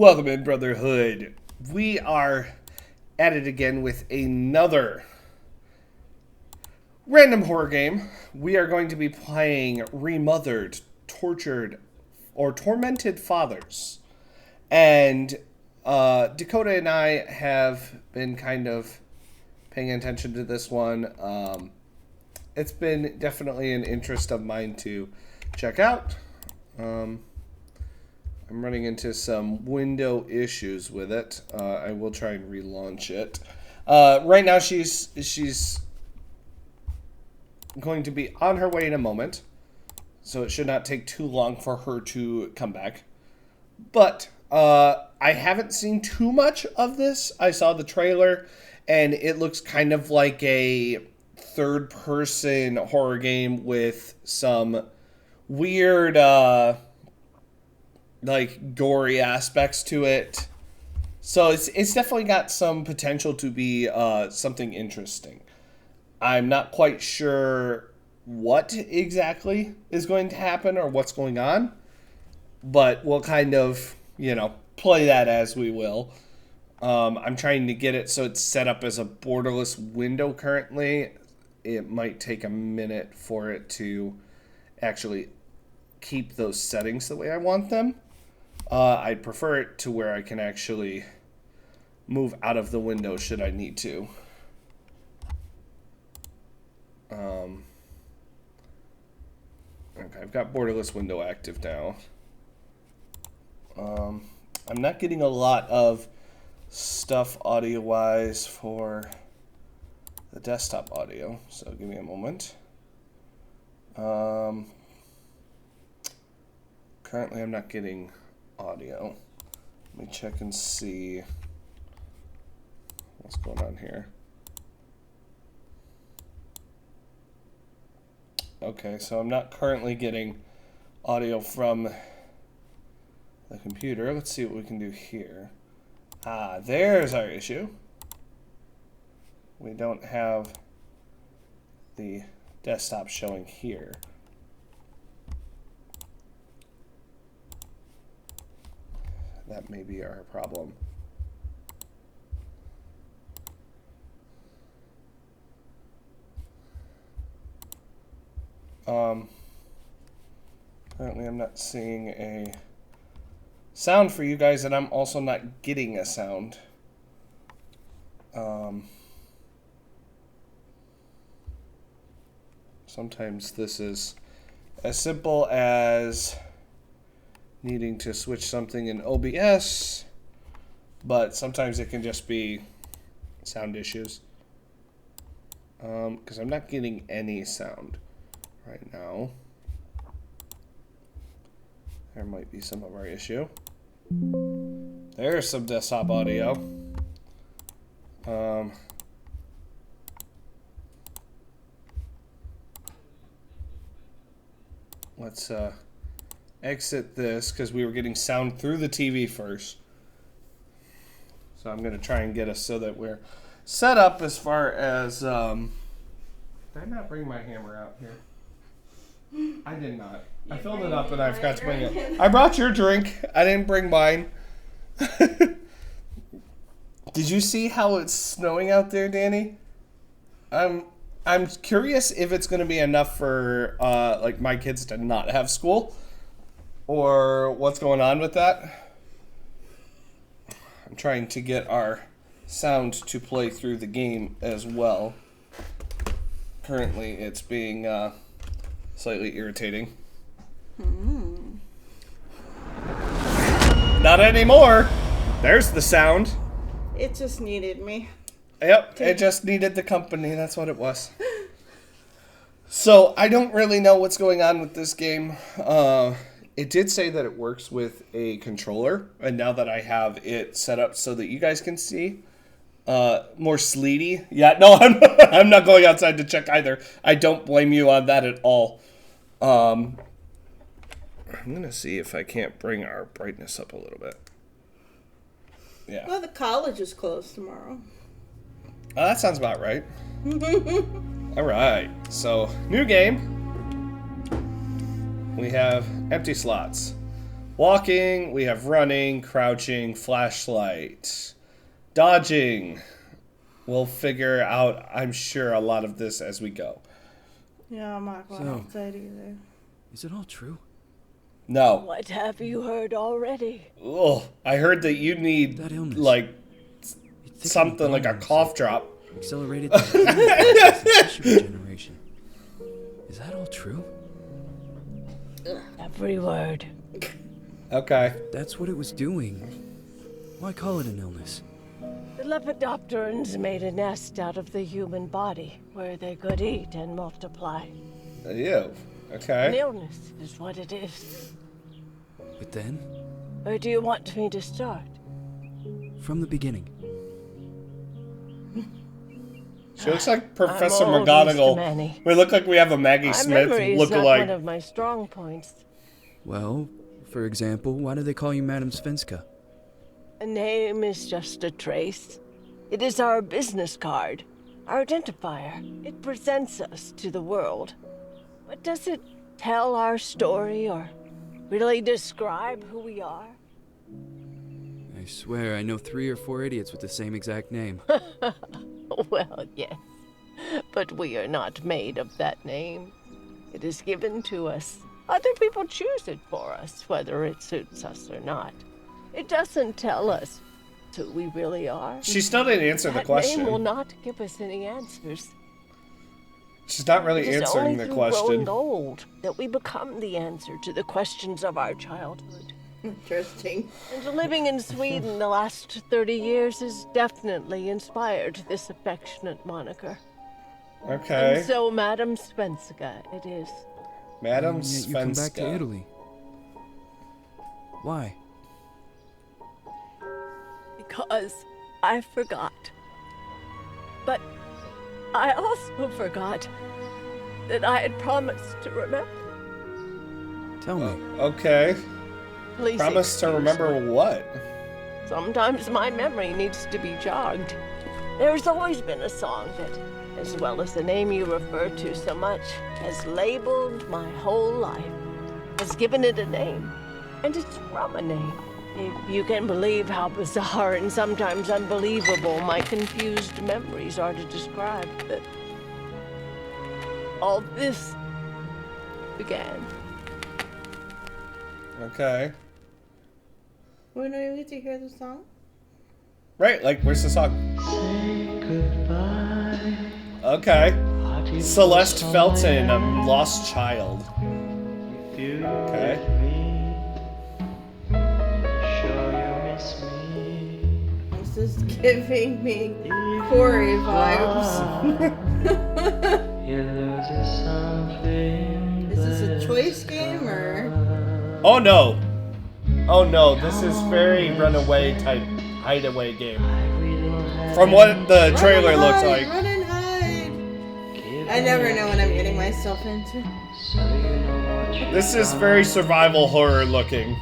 Welcome in, Brotherhood. We are at it again with another random horror game. We are going to be playing Remothered, Tormented Fathers. And Dakota and I have been kind of paying attention to this one. It's been definitely an interest of mine to check out. I'm running into some window issues with it. I will try and relaunch it. Right now, she's going to be on her way in a moment, so it should not take too long for her to come back. But I haven't seen too much of this. I saw the trailer, and it looks kind of like a third-person horror game with some weird, gory aspects to it. So it's definitely got some potential to be something interesting. I'm not quite sure what exactly is going to happen or what's going on, but we'll kind of, play that as we will. I'm trying to get it so it's set up as a borderless window currently. It might take a minute for it to actually keep those settings the way I want them. I'd prefer it to where I can actually move out of the window should I need to. Okay, I've got borderless window active now. I'm not getting a lot of stuff audio-wise for the desktop audio, so give me a moment. Currently, I'm not getting audio. Let me check and see what's going on here. Okay, so I'm not currently getting audio from the computer. Let's see what we can do here. There's our issue. We don't have the desktop showing here. That may be our problem. Currently I'm not seeing a sound for you guys, and I'm also not getting a sound. Sometimes this is as simple as needing to switch something in OBS, but sometimes it can just be sound issues. Because I'm not getting any sound right now. There might be some of our issue. There's some desktop audio. Let's exit this because we were getting sound through the TV first. So I'm going to try and get us so that we're set up as far as... Did I not bring my hammer out here? I did not. I filled it up and I forgot to bring it. I brought your drink. I didn't bring mine. Did you see how it's snowing out there, Danny? I'm curious if it's going to be enough for my kids to not have school, or what's going on with that. I'm trying to get our sound to play through the game as well. Currently, it's being slightly irritating. Not anymore. There's the sound. It just needed me. Yep, it just needed the company. That's what it was. So, I don't really know what's going on with this game. It did say that it works with a controller, and now that I have it set up so that you guys can see, more sleety. Yeah, no, I'm not going outside to check either. I don't blame you on that at all. I'm going to see if I can't bring our brightness up a little bit. Yeah. Well, the college is closed tomorrow. That sounds about right. All right. So, new game. We have empty slots. Walking, we have running, crouching, flashlight, dodging. We'll figure out, I'm sure, a lot of this as we go. Yeah, I'm not going outside either. Is it all true? No. What have you heard already? Oh, I heard that you need, That illness. like, It's thickening something like a bones. cough drop. Accelerated tissue regeneration. Is that all true? Every word. Okay. That's what it was doing. Why call it an illness? The Lepidopterans made a nest out of the human body where they could eat and multiply. Ew. An Okay. illness is what it is. But then, Where do you want me to start? from the beginning, She looks like Professor old, McGonagall. Mr. Manny. We look like we have a Maggie My Smith memory is not one look-alike. of my strong points. well, for example, why do they call you Madam Svenska? A name is just a trace. It is our business card, our identifier. It presents us to the world. But does it tell our story or really describe who we are? I swear I know 3 or 4 idiots with the same exact name. Well, yes. But we are not made of that name. It is given to us. Other people choose it for us, whether it suits us or not. It doesn't tell us who we really are. She still didn't answer the That name will question. not give us any answers. She's not really It is answering only the through question. growing old that we become the answer to the questions of our childhood. Interesting. And living in Sweden the last 30 years has definitely inspired this affectionate moniker. Okay. And so, Madam Svenska, it is. Madam And yet you come back to Svenska. Italy. Why? Because I forgot. But I also forgot that I had promised to remember. Tell me. Okay. Please Promise to excuse remember me. what? Sometimes my memory needs to be jogged. There's always been a song that, as well as the name you refer to so much, has labeled my whole life, has given it a name, and it's from a name. If you can believe how bizarre and sometimes unbelievable my confused memories are to describe that all this began. Okay. We don't even get to hear the song. Right, like, where's the song? Okay. Celeste Felton, a lost child. Okay. This is giving me Corey vibes. Is this a choice game or? Oh no. Oh no, this is very runaway type hideaway game. From what the trailer looks like. Run and hide. I never know what I'm getting myself into. This is very survival horror looking.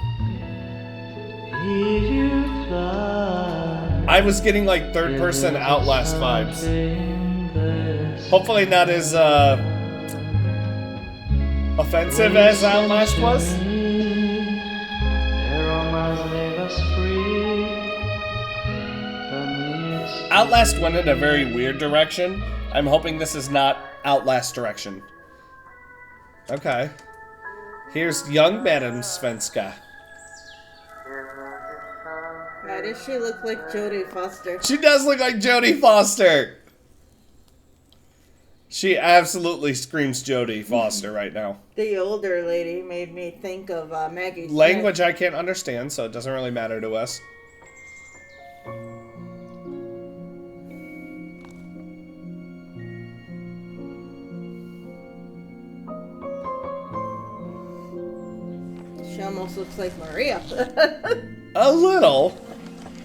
I was getting like third person Outlast vibes. Hopefully not as offensive as Outlast was. Outlast went in a very weird direction. I'm hoping this is not Outlast direction. Okay. Here's young Madam Svenska. Why does she look like Jodie Foster? She does look like Jodie Foster. She absolutely screams Jodie Foster right now. The older lady made me think of Maggie Smith. Language I can't understand, so it doesn't really matter to us. She almost looks like Maria. A little.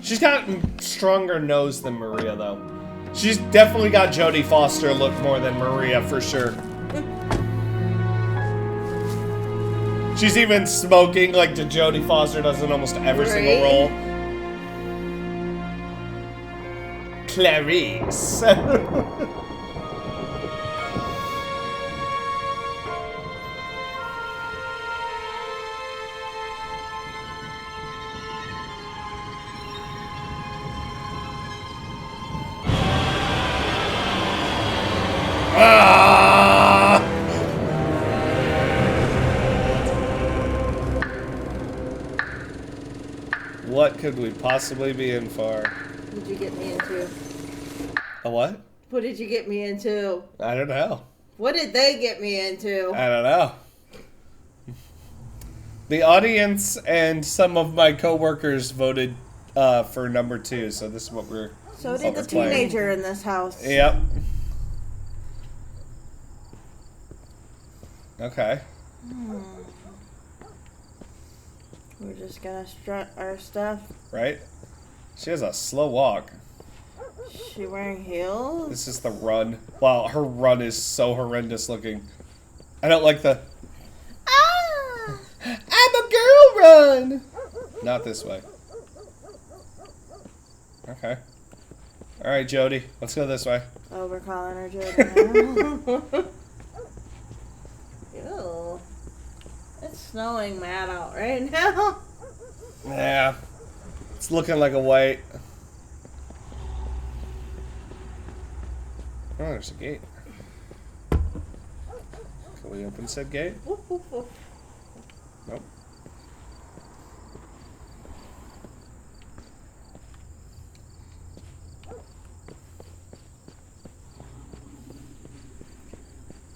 She's got stronger nose than Maria, though. She's definitely got Jodie Foster look more than Maria, for sure. She's even smoking like the Jodie Foster does in almost every single Right. role. Clarice. Ah! What could we possibly be in for? What did you get me into? A what? What did you get me into? I don't know. What did they get me into? I don't know. The audience and some of my coworkers voted for number 2, so this is what we're. So did the teenager in this house. Yep. Okay. We're just gonna strut our stuff. Right? She has a slow walk. Is she wearing heels? This is the run. Wow, her run is so horrendous looking. I don't like the. Ah! I'm a girl run! Not this way. Okay. Alright, Jody. Let's go this way. Oh, we're calling her Jody. Ew. It's snowing mad out right now. Yeah. It's looking like a white. Oh, there's a gate. Can we open said gate? Woof, woof, woof. Nope.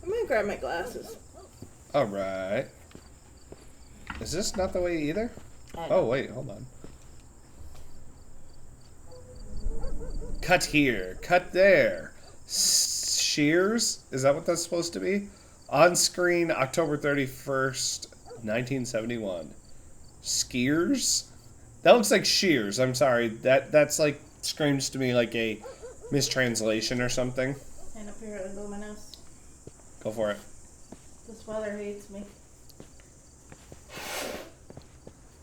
I'm gonna grab my glasses. Alright. Is this not the way either? Oh, wait, hold on. Cut here. Cut there. Shears? Is that what that's supposed to be? On screen, October 31st, 1971. Skiers? That looks like shears. I'm sorry. That's like, screams to me like a mistranslation or something. And up here at Luminous. Go for it. This weather hates me.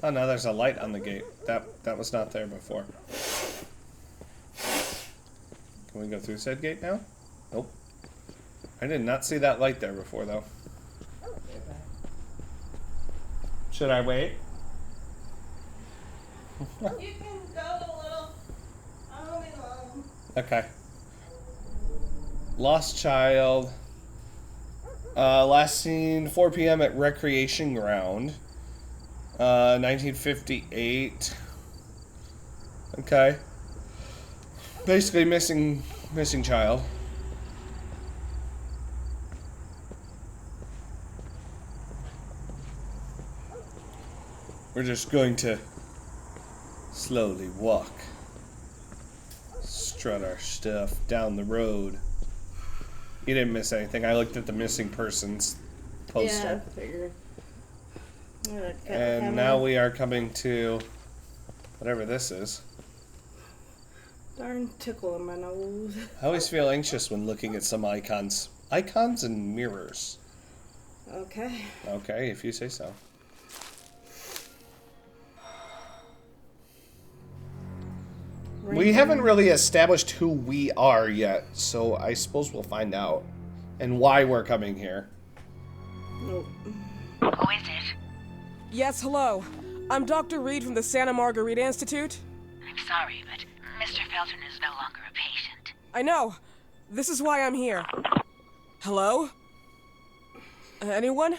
Oh, now there's a light on the gate. That was not there before. Can we go through said gate now? Nope. I did not see that light there before, though. Should I wait? You can go a little. I'll be long. Okay. Lost child. Last seen 4 p.m. at Recreation Ground. 1958. Okay. Basically missing child. We're just going to slowly walk. Strut our stuff down the road. You didn't miss anything. I looked at the missing persons poster. Yeah, I figured. And now we are coming to whatever this is. Darn tickle in my nose. I always feel anxious when looking at some icons. Icons and mirrors. Okay. Okay, if you say so. We haven't really established who we are yet, so I suppose we'll find out. And why we're coming here. Nope. Who is it? Yes, hello. I'm Dr. Reed from the Santa Margarita Institute. I'm sorry, but Mr. Felton is no longer a patient. I know. This is why I'm here. Hello? Anyone?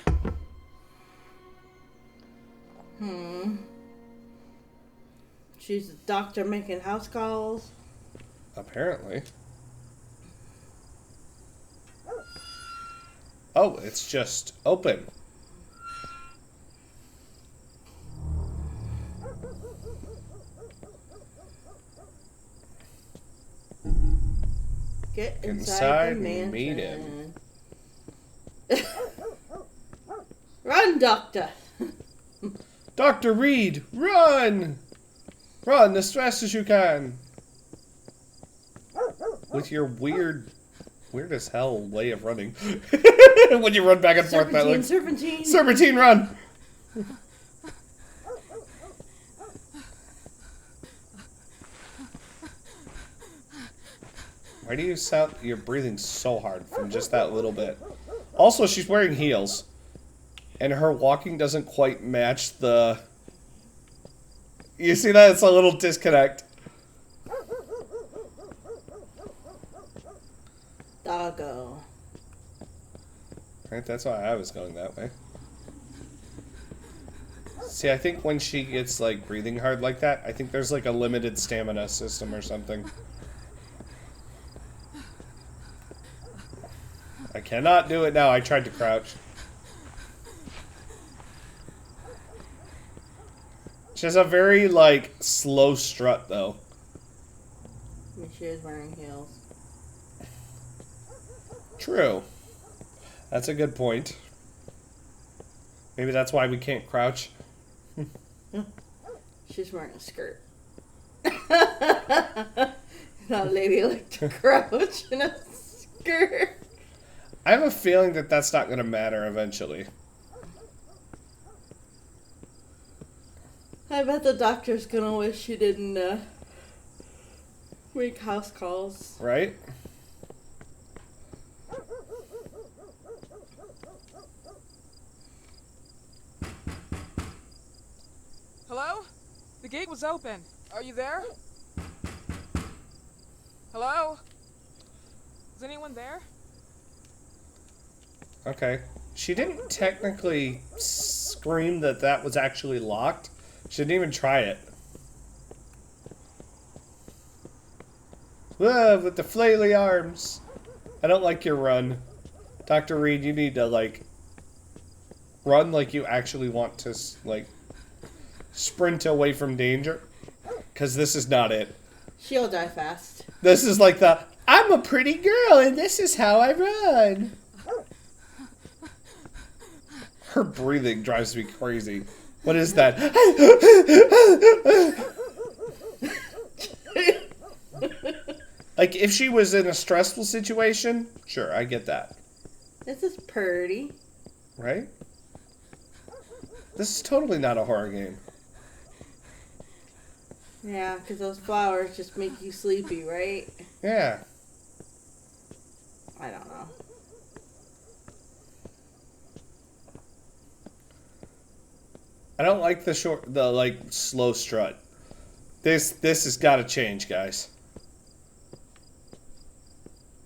She's a doctor making house calls. Apparently. Oh, it's just open. Get Inside inside the mansion. and meet him. Run, doctor. Dr. Reed, run! Run as fast as you can. With your weird as hell way of running. When you run back and forth that looks. Serpentine. Serpentine, run! Why do you sound... You're breathing so hard from just that little bit. Also, she's wearing heels. And her walking doesn't quite match the... You see that? It's a little disconnect. Doggo. Right, that's why I was going that way. See, I think when she gets, like, breathing hard like that, I think there's, like, a limited stamina system or something. I cannot do it now. I tried to crouch. She has a very, like, slow strut, though. I mean, she is wearing heels. True. That's a good point. Maybe that's why we can't crouch. She's wearing a skirt. That lady like to crouch in a skirt. I have a feeling that that's not going to matter eventually. I bet the doctor's gonna wish she didn't make house calls. Right? Hello? The gate was open. Are you there? Hello? Is anyone there? Okay. She didn't technically scream that that was actually locked. She didn't even try it. Whoa, with the flaily arms. I don't like your run. Dr. Reed, you need to, like, run like you actually want to, like, sprint away from danger. Because this is not it. She'll die fast. This is like the, I'm a pretty girl and this is how I run. Her breathing drives me crazy. What is that? Like, if she was in a stressful situation, sure, I get that. This is purty. Right? This is totally not a horror game. Yeah, because those flowers just make you sleepy, right? Yeah. I don't know. I don't like the like slow strut. This has got to change, guys.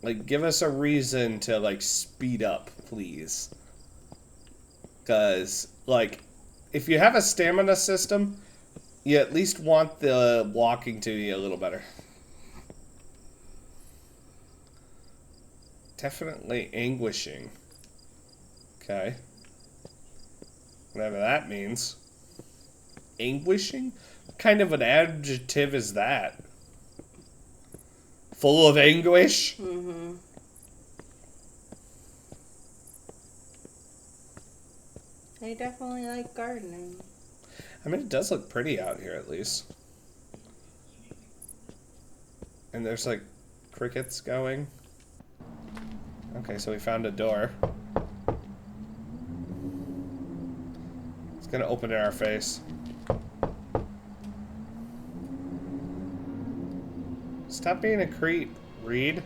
Like, give us a reason to, like, speed up, please. Because, like, if you have a stamina system, you at least want the walking to be a little better. Definitely anguishing. Okay. Whatever that means. Anguishing? What kind of an adjective is that? Full of anguish? Mm-hmm. They definitely like gardening. I mean, it does look pretty out here, at least. And there's, like, crickets going. Okay, so we found a door. It's gonna open in our face. Stop being a creep, Reed.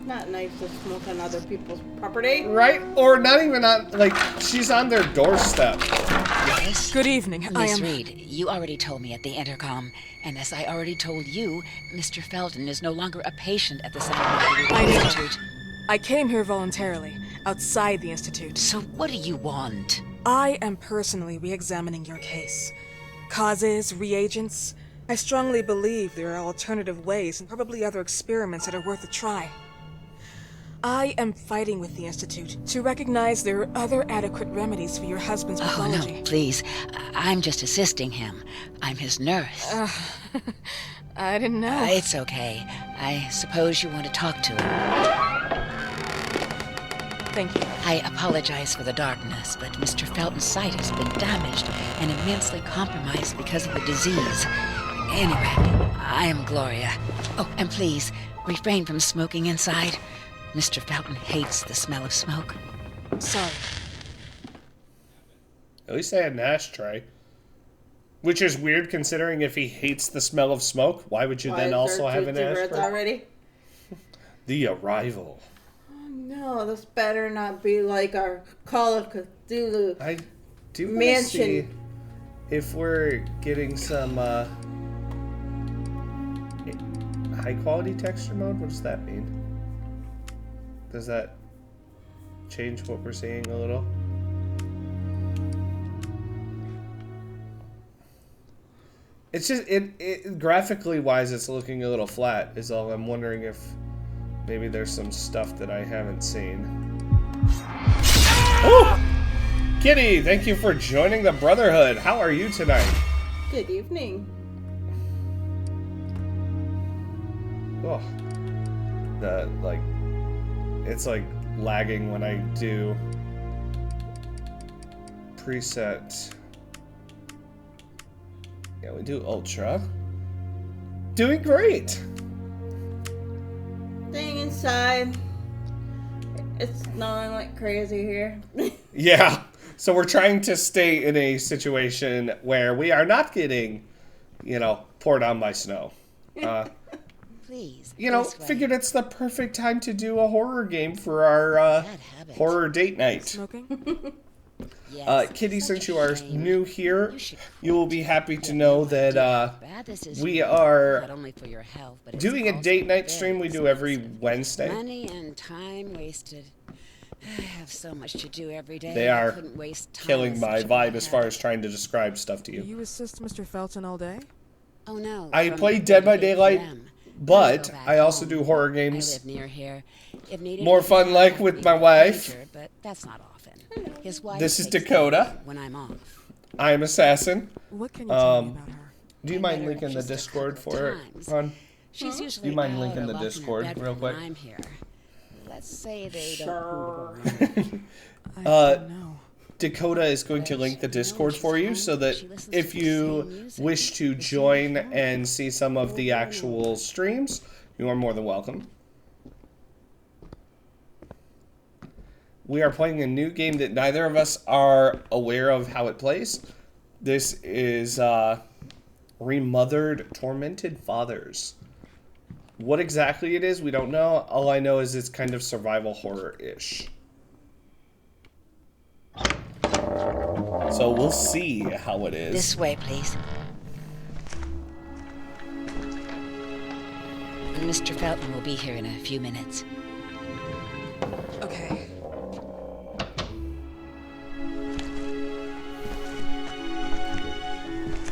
Not nice to smoke on other people's property. Right? Or not even on, like, she's on their doorstep. Yes? Good evening. I Miss am... Reed, you already told me at the intercom, and as I already told you, Mr. Felton is no longer a patient at the Santa Margarita I know. Institute. I came here voluntarily, outside the Institute. So what do you want? I am personally re-examining your case. Causes, reagents. I strongly believe there are alternative ways and probably other experiments that are worth a try. I am fighting with the Institute to recognize there are other adequate remedies for your husband's Oh, pathology. no, please. I'm just assisting him. I'm his nurse. I didn't know. It's okay. I suppose you want to talk to him. Thank you. I apologize for the darkness, but Mr. Felton's sight has been damaged and immensely compromised because of the disease. Anyway, I am Gloria. Oh, and please, refrain from smoking inside. Mr. Felton hates the smell of smoke. Sorry. At least they had an ashtray. Which is weird considering if he hates the smell of smoke, why would you then also have an ashtray? Already? The Arrival. Oh, no, this better not be like our Call of Cthulhu. I do want to Mansion. see if we're getting some, high quality texture mode? What does that mean? Does that change what we're seeing a little? It's just, it graphically wise, it's looking a little flat, is all. I'm wondering if maybe there's some stuff that I haven't seen. Oh! Kitty, thank you for joining the Brotherhood. How are you tonight? Good evening. Oh. It's like lagging when I do preset. Yeah, we do Ultra. Doing great. Staying inside. It's snowing like crazy here. Yeah. So we're trying to stay in a situation where we are not getting, poured on by snow. Please. Figured it's the perfect time to do a horror game for our horror date night. Smoking? Yes, Kitty, such since a you are shame. new here, You should you will be happy to know Bad that this is we for you, are not only for your health, but it's doing a also date night very stream we do every expensive. Wednesday. Money and time wasted. I have so much to do every day. They I are couldn't waste time killing with my such a bad vibe as far habit. as trying to describe stuff to Do you. you assist Mr. Felton all day? Oh no. I from play 8 Dead by to 8 Daylight, p.m. but Then go back I also home. do horror I games. live near here. If needed, More I fun can like help with me my wife. major, but that's not often. His wife This is takes Dakota. care of me when I'm off. I am Assassin. What can you tell me about her? Do you I mind met her linking the just a Discord couple for of it, times. hon? She's usually you mind out linking or the locked in her Discord bedroom real quick? when I'm here. Let's say they Sure. I don't know. Dakota is going to link the Discord for you so that if you wish to join and see some of the actual streams, you are more than welcome. We are playing a new game that neither of us are aware of how it plays. This is Remothered Tormented Fathers. What exactly it is, we don't know. All I know is it's kind of survival horror-ish. So we'll see how it is. This way, please. Mr. Felton will be here in a few minutes. Okay.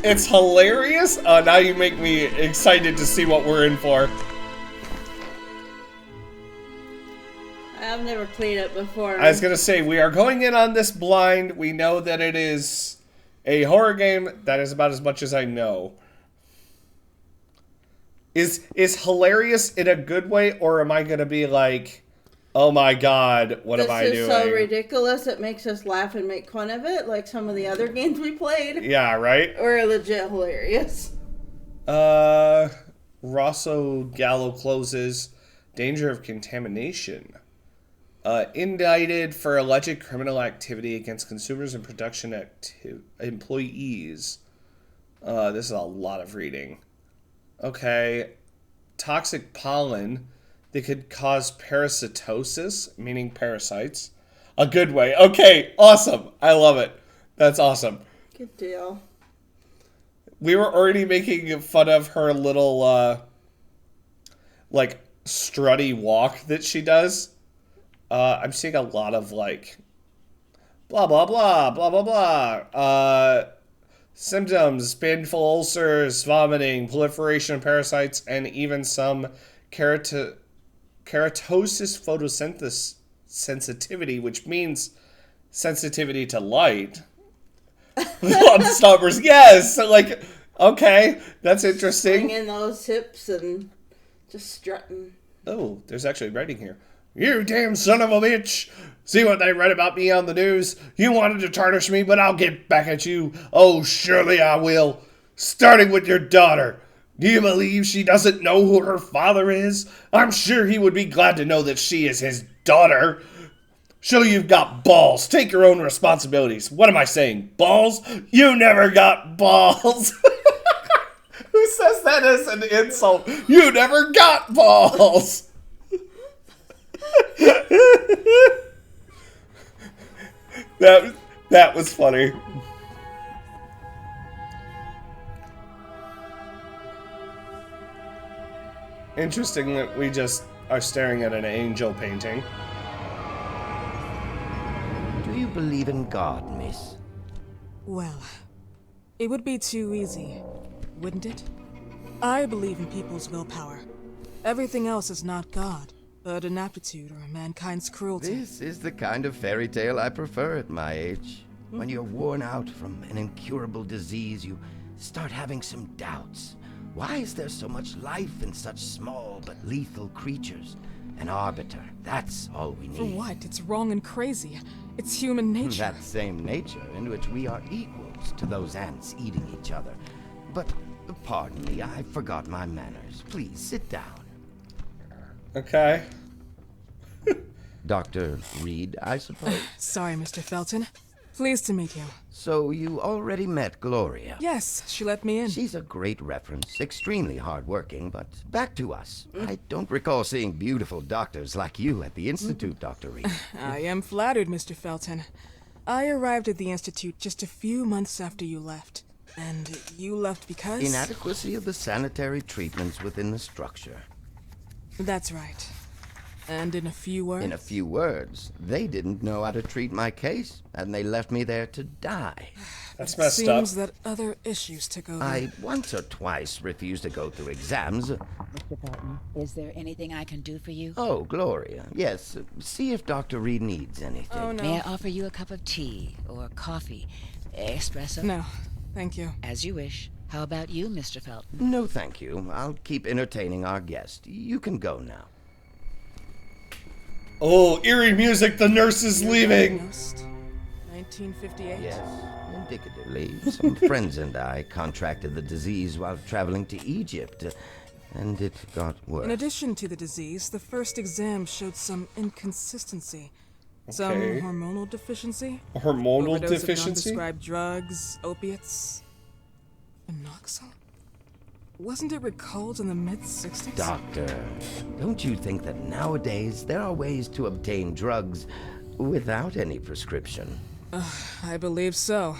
It's hilarious. Now you make me excited to see what we're in for. I've never played it before. I was gonna say, we are going in on this blind. We know that it is a horror game. That is about as much as I know. Is hilarious in a good way, or am I gonna be like, oh my god, what am I doing? This is so ridiculous, it makes us laugh and make fun of it, like some of the other games we played. Yeah, right? Or legit hilarious. Rosso Gallo closes. Danger of contamination. Indicted for alleged criminal activity against consumers and production employees. This is a lot of reading. Okay. Toxic pollen that could cause parasitosis, meaning parasites. A good way. Okay, awesome. I love it. That's awesome. Good deal. We were already making fun of her little, strutty walk that she does. I'm seeing a lot of, blah, blah, blah, blah, blah, blah. Symptoms, painful ulcers, vomiting, proliferation of parasites, and even some keratosis photosynthesis sensitivity, which means sensitivity to light. On stoppers, yes! So, okay, that's interesting. Swinging those hips and just strutting. Oh, there's actually writing here. You damn son of a bitch! See what they read about me on the news? You wanted to tarnish me, but I'll get back at you. Oh, surely I will. Starting with your daughter. Do you believe she doesn't know who her father is? I'm sure he would be glad to know that she is his daughter. Show you've got balls. Take your own responsibilities. What am I saying? Balls? You never got balls. Who says that as an insult? You never got balls. That was funny. Interesting that we just are staring at an angel painting. Do you believe in God, miss? Well, it would be too easy, wouldn't it? I believe in people's willpower. Everything else is not God, but an aptitude or mankind's cruelty. This is the kind of fairy tale I prefer at my age. When you're worn out from an incurable disease, you start having some doubts. Why is there so much life in such small but lethal creatures? An arbiter, that's all we need. For what? It's wrong and crazy. It's human nature. That same nature in which we are equals to those ants eating each other. But, pardon me, I forgot my manners. Please, sit down. Okay. Dr. Reed, I suppose. Sorry, Mr. Felton. Pleased to meet you. So you already met Gloria? Yes, she let me in. She's a great reference, extremely hardworking, but back to us. I don't recall seeing beautiful doctors like you at the Institute, Dr. Reed. I am flattered, Mr. Felton. I arrived at the Institute just a few months after you left. And you left because? Inadequacy of the sanitary treatments within the structure. That's right. And in a few words? In a few words, they didn't know how to treat my case, and they left me there to die. That's messed up. Seems that other issues took over. I once or twice refused to go through exams. Mr. Felton, is there anything I can do for you? Oh, Gloria. Yes, see if Dr. Reed needs anything. Oh, no. May I offer you a cup of tea or coffee? Espresso? No, thank you. As you wish. How about you, Mr. Felton? No, thank you. I'll keep entertaining our guest. You can go now. Oh, eerie music. The nurse is leaving. Diagnosed 1958. Yes, indicatively, some friends and I contracted the disease while traveling to Egypt, and it got worse. In addition to the disease, the first exam showed some inconsistency. Some Okay. hormonal deficiency. Hormonal Overdose deficiency? of non-prescribed drugs, opiates. Phenoxyl? Wasn't it recalled in the mid-60s? Doctor, don't you think that nowadays there are ways to obtain drugs without any prescription? I believe so.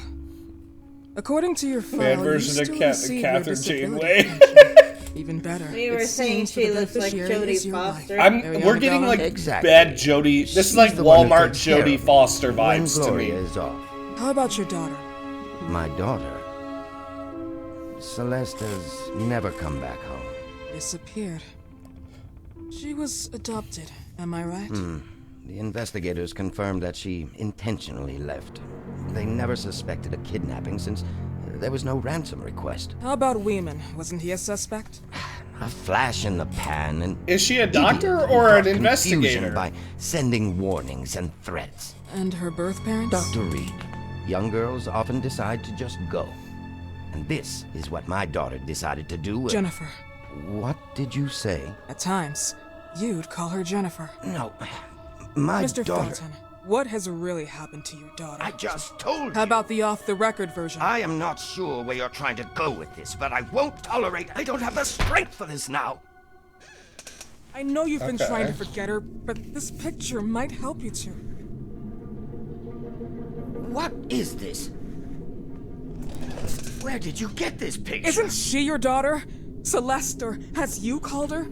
According to your file, Bad you version of still receive your Catherine disability Janeway. pension. Even better. We were It saying seems she the looks like beneficiary Jodie is your wife. Foster. Ariana We're getting like Exactly. bad Jodie. This is She's like the one who Walmart takes care Jodie of Foster when vibes to Gloria me. is off. How about your daughter? My daughter, Celeste, has never come back home. Disappeared. She was adopted, am I right? The investigators confirmed that she intentionally left. They never suspected a kidnapping since there was no ransom request. How about Weeman? Wasn't he a suspect? A flash in the pan, and Is she a doctor idiot who or an brought confusion investigator? by sending warnings and threats. And her birth parents? Dr. Reed, young girls often decide to just go. And this is what my daughter decided to do. Jennifer. What did you say? At times, you'd call her Jennifer. No, my Mr. daughter. Felton, what has really happened to your daughter? I just told How you. about the off-the-record version? I am not sure where you're trying to go with this, but I won't tolerate. I don't have the strength for this now. I know you've been trying to Okay. forget her, but this picture might help you to. What is this? Where did you get this picture? Isn't she your daughter? Celeste, or has you called her?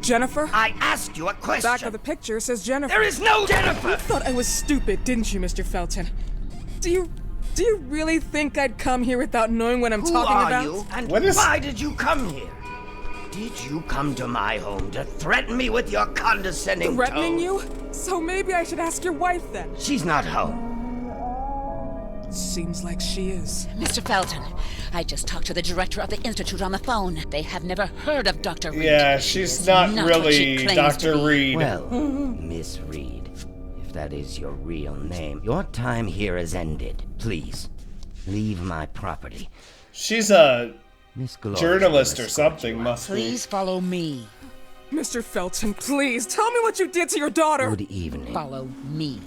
Jennifer? I asked you a question. Back of the picture says Jennifer. There is no Jennifer! Thought I was stupid, didn't you, Mr. Felton? Do you really think I'd come here without knowing what I'm Who talking are about? you, and What is- why did you come here? Did you come to my home to threaten me with your condescending Threatening tone? you? So maybe I should ask your wife then. She's not home. Seems like she is. Mr. Felton, I just talked to the director of the Institute on the phone. They have never heard of Dr. Reed. Yeah, She she's is not what she really claims to Dr. be. Reed. Well, Miss Reed, if that is your real name, your time here is ended. Please, leave my property. She's a Miss Gloria journalist will or escort something, you out. must be. Please follow me. Mr. Felton, please, tell me what you did to your daughter! Good evening. Follow me.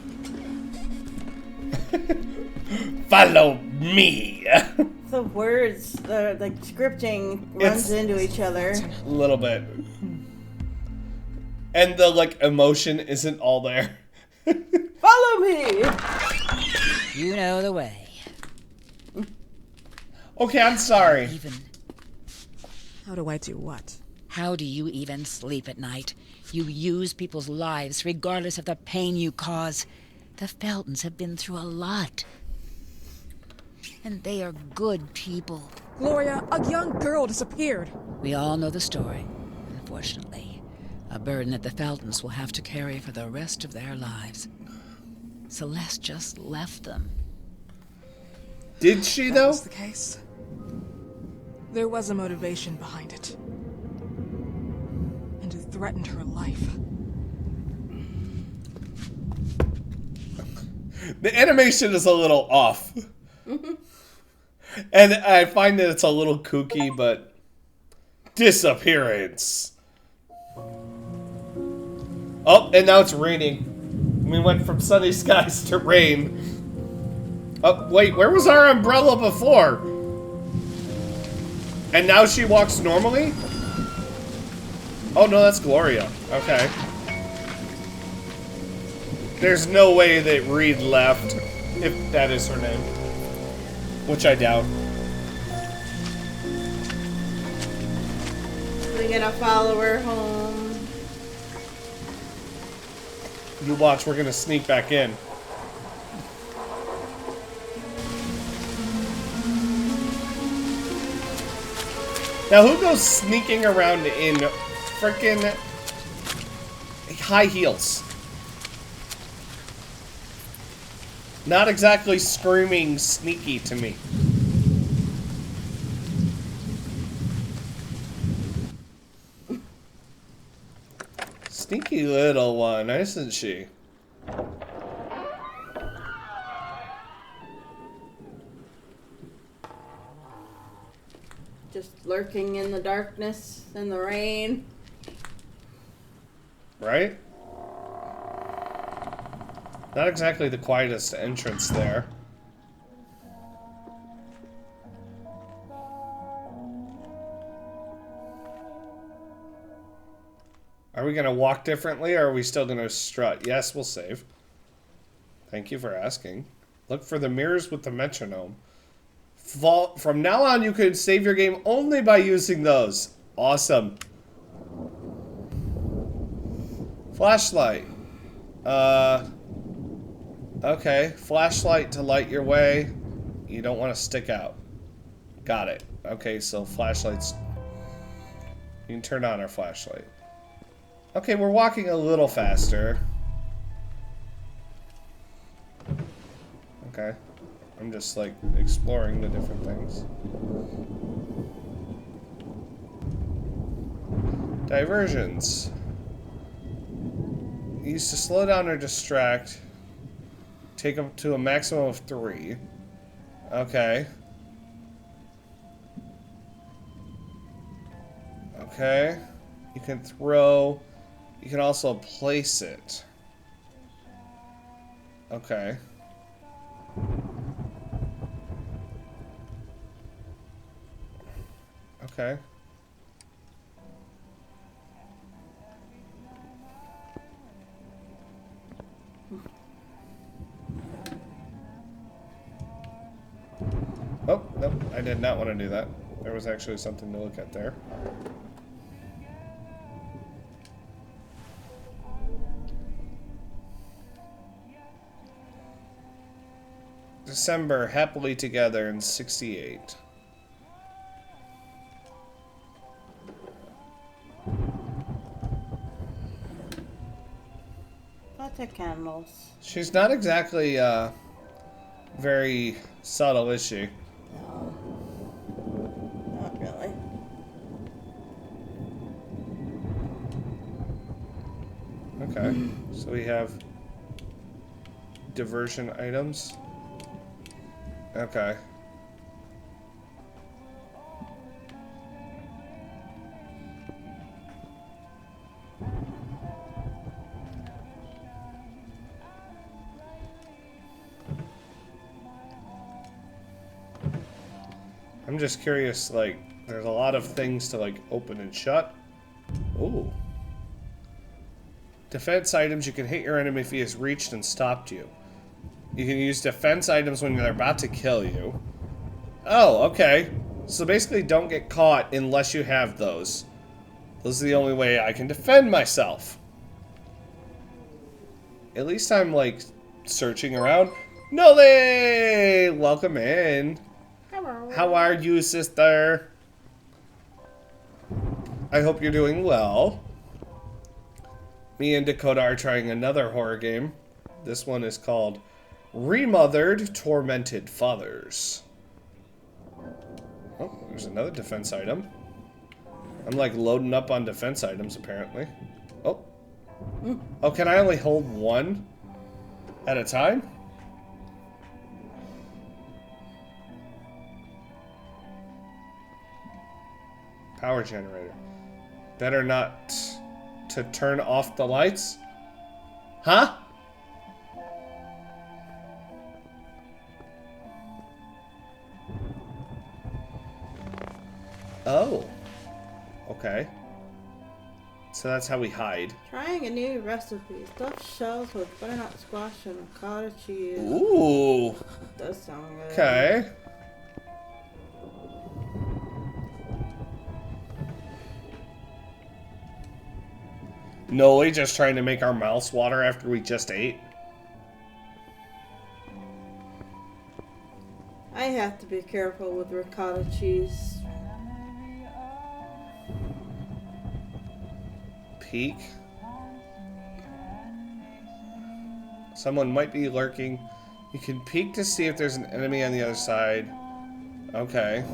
Follow me. The words, the scripting runs It's- into each other. A little bit. And the like emotion isn't all there. Follow me! You know the way. Okay, I'm sorry. Even How do I do what? How do you even sleep at night? You use people's lives regardless of the pain you cause. The Feltons have been through a lot. And they are good people. Gloria, a young girl disappeared. We all know the story, unfortunately. A burden that the Feltons will have to carry for the rest of their lives. Celeste just left them. Did she, That though? was the case. There was a motivation behind it. And it threatened her life. The animation is a little off. And I find that it's a little kooky, but... Disappearance. Oh, and now it's raining. We went from sunny skies to rain. Oh, wait, where was our umbrella before? And now she walks normally? Oh, no, that's Gloria. Okay. There's no way that Reed left, if that is her name. Which I doubt. We're gonna follow her home. You watch, we're gonna sneak back in. Now, who goes sneaking around in frickin' high heels? Not exactly screaming sneaky to me. Sneaky little one, isn't she? Just lurking in the darkness and the rain. Right? Not exactly the quietest entrance there. Are we gonna walk differently, or are we still gonna strut? Yes, we'll save. Thank you for asking. Look for the mirrors with the metronome. From now on, you can save your game only by using those. Awesome. Flashlight. Okay. Flashlight to light your way. You don't want to stick out. Got it. Okay, so flashlights. You can turn on our flashlight. Okay, we're walking a little faster. Okay. I'm just, like, exploring the different things. Diversions. Used to slow down or distract. Take up to a maximum of 3. Okay. Okay. You can throw. You can also place it. Okay. Okay. Oh, nope, I did not want to do that. There was actually something to look at there. December, happily together in 68. Lots of candles. She's not exactly, very subtle, is she? No. Not really. Okay, so we have diversion items. Okay. I'm just curious, like, there's a lot of things to, like, open and shut. Ooh. Defense items, you can hit your enemy if he has reached and stopped you. You can use defense items when they're about to kill you. Oh, okay. So basically don't get caught unless you have those. This is the only way I can defend myself. At least I'm, like, searching around. Nole! Welcome in. Hello. How are you, sister? I hope you're doing well. Me and Dakota are trying another horror game. This one is called Remothered, Tormented Fathers. Oh, there's another defense item. I'm like loading up on defense items apparently. Oh. Oh, can I only hold one at a time? Power generator. Better not to turn off the lights? Huh? Oh. Okay. So that's how we hide. Trying a new recipe. Stuffed shells with butternut squash and ricotta cheese. Ooh. Does sound good. Okay. No, we just trying to make our mouths water after we just ate. I have to be careful with ricotta cheese. Peek. Someone might be lurking. You can peek to see if there's an enemy on the other side. Okay.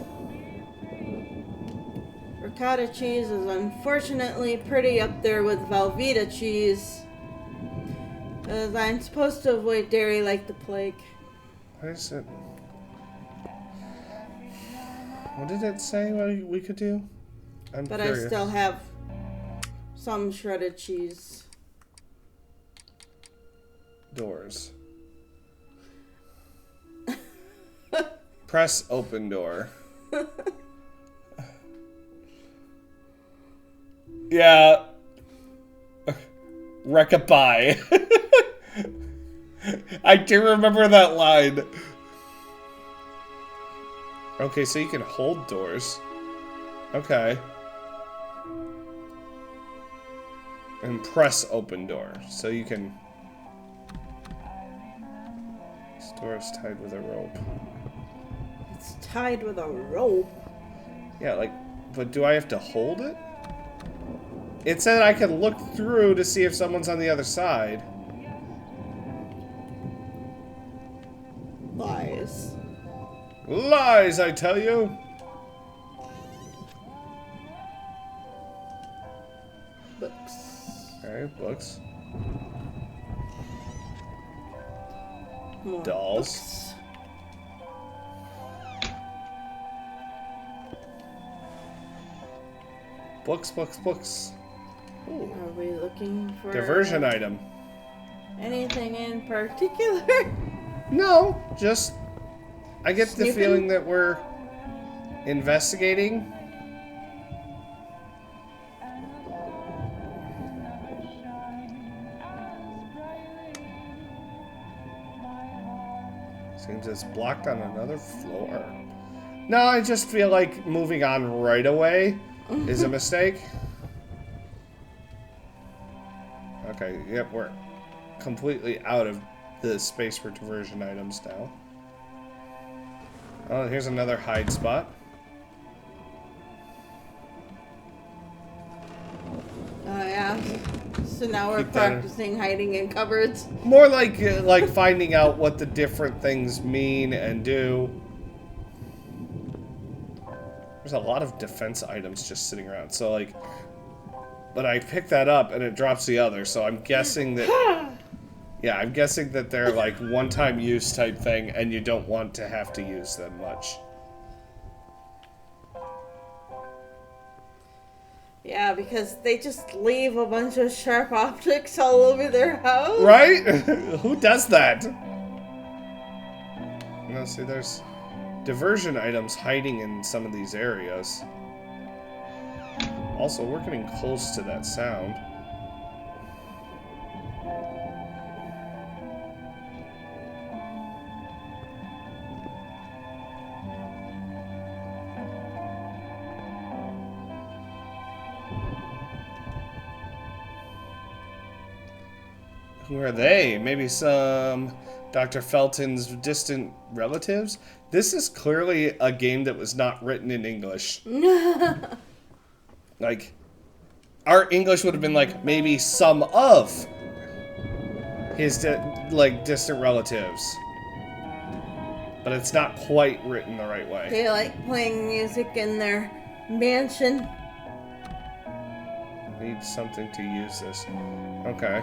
Ricotta cheese is unfortunately pretty up there with Velveeta cheese. As I'm supposed to avoid dairy like the plague. What is it? What did it say what we could do? I'm But curious. I still have some shredded cheese. Doors. Press open door. Yeah. Wreck-a-pie. I do remember that line. Okay, so you can hold doors. Okay. And press open door. So you can... This door is tied with a rope. It's tied with a rope. Yeah, like... But do I have to hold it? It said I can look through to see if someone's on the other side. Lies. Lies, I tell you! Books. Alright, books. More Dolls. books. Books, books, books. Ooh. Are we looking for Diversion item. anything in particular? No, just... I get the Snooping? feeling that we're investigating. Seems it's blocked on another floor. No, I just feel like moving on right away is a mistake. Okay, yep, we're completely out of the space for diversion items now. Oh, here's another hide spot. Oh yeah. So now we're Keep that in. practicing hiding in cupboards. More like finding out what the different things mean and do. There's a lot of defense items just sitting around. So like, but I pick that up and it drops the other. So I'm guessing that. Yeah, I'm guessing that they're like one-time use type thing, and you don't want to have to use them much. Yeah, because they just leave a bunch of sharp objects all over their house. Right? Who does that? No, see, there's diversion items hiding in some of these areas. Also, we're getting close to that sound. Who are they? Maybe some Dr. Felton's distant relatives? This is clearly a game that was not written in English. Like, our English would have been like, maybe some of his, distant relatives. But it's not quite written the right way. They like playing music in their mansion. Need something to use this. Okay.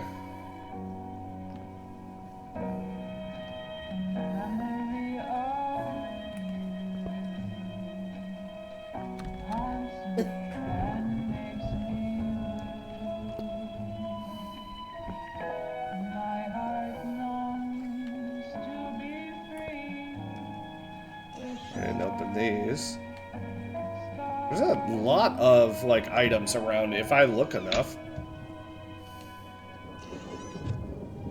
And open these. There's a lot of, like, items around if I look enough.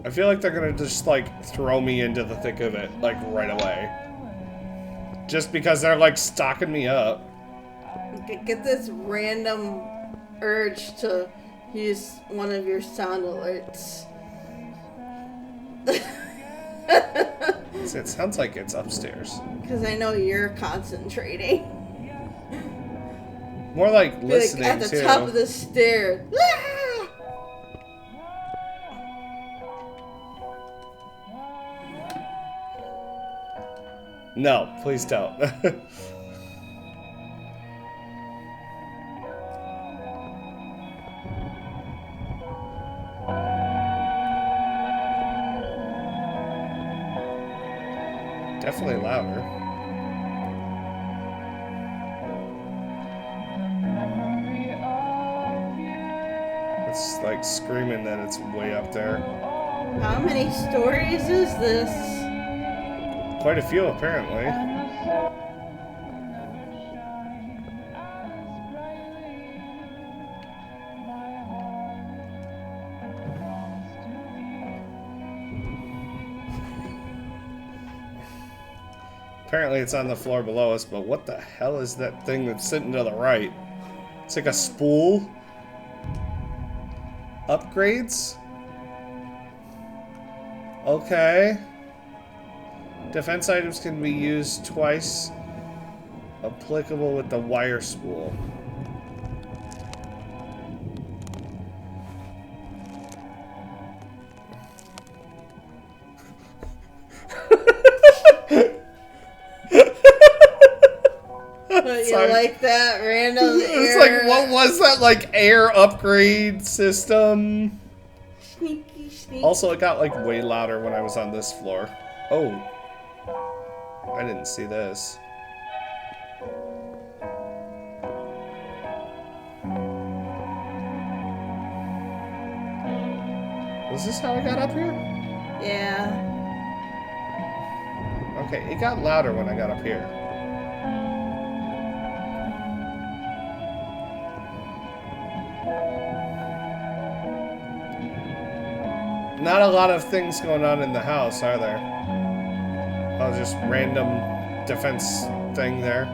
I feel like they're gonna just, like, throw me into the thick of it, like, right away. Just because they're, like, stocking me up. Get this random urge to use one of your sound alerts. It sounds like it's upstairs. Because I know you're concentrating. More like listening, like at the too. top of the stairs. No, please don't. Definitely louder. It's like screaming that it's way up there. How many stories is this? Quite a few, apparently. Apparently it's on the floor below us, but what the hell is that thing that's sitting to the right? It's like a spool. Upgrades? Okay. Defense items can be used twice. Applicable with the wire spool. You like that random It's air? like, what was that, like, air upgrade system? Sneaky, sneaky. Also, it got, like, way louder when I was on this floor. Oh. I didn't see this. Was this how I got up here? Yeah. Okay, it got louder when I got up here. Not a lot of things going on in the house, are there? Oh, just random defense thing there.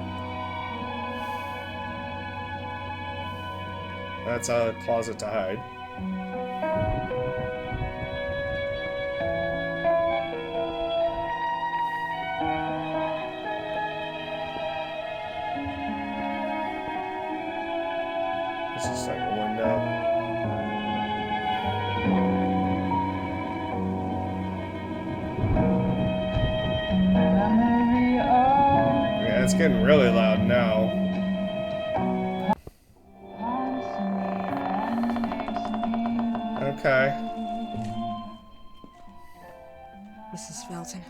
That's a closet to hide. This is like a window. Yeah, it's getting really loud now. Okay. Mrs. Felton.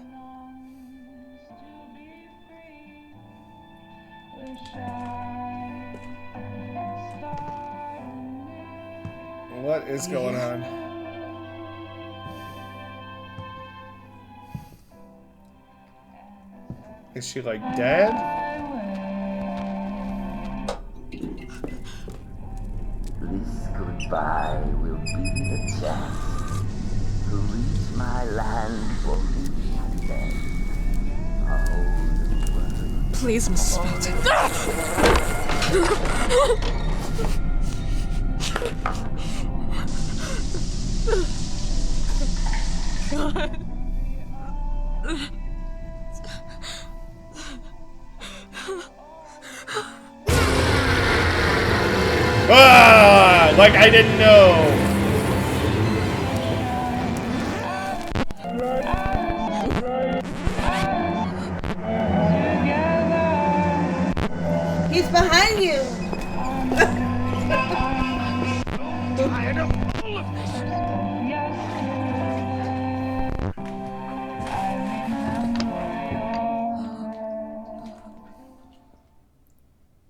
What is going on? Is she like dead? This goodbye will be the chance to reach my land for me and then a whole new world. Please, Mrs. Felton. Yeah, like I didn't know. He's behind you. Tired of all of this.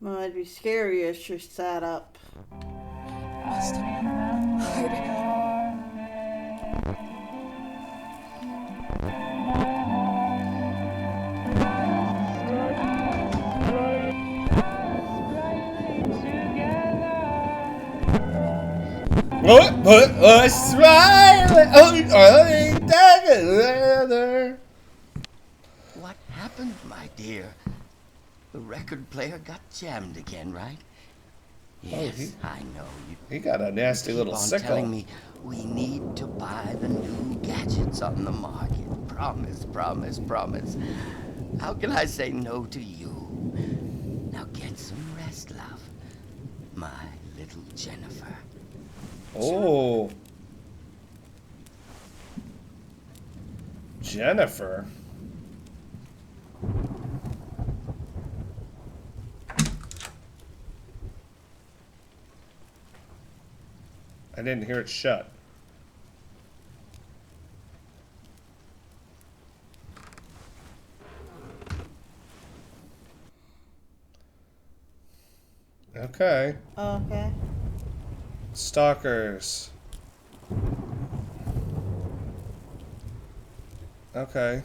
Well, it'd be scary if she sat up. Must hide. Put us right together. What happened, my dear? The record player got jammed again, right? Yes, I know. He got a nasty keep little on sickle. telling me we need to buy the new gadgets on the market. Promise, promise, promise. How can I say no to you? Now get some rest, love. My little Jennifer. Oh. Jennifer. I didn't hear it shut. Okay. Okay. Stalkers. Okay.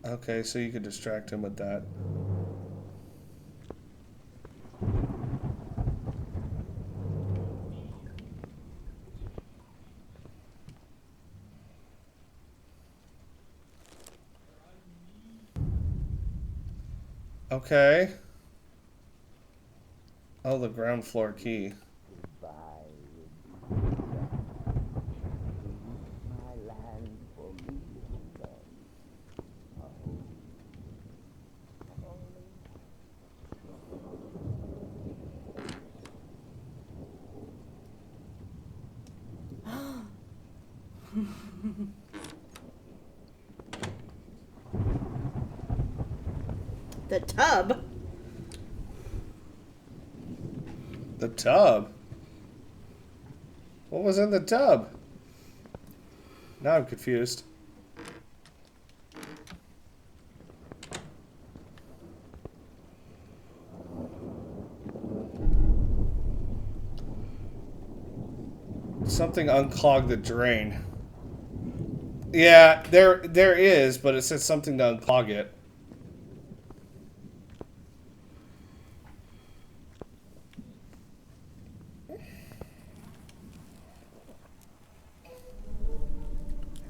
Okay, so you could distract him with that. Okay. Oh, the ground floor key. The tub. The tub? What was in the tub? Now I'm confused. Something unclogged the drain. Yeah, there is, but it said something to unclog it.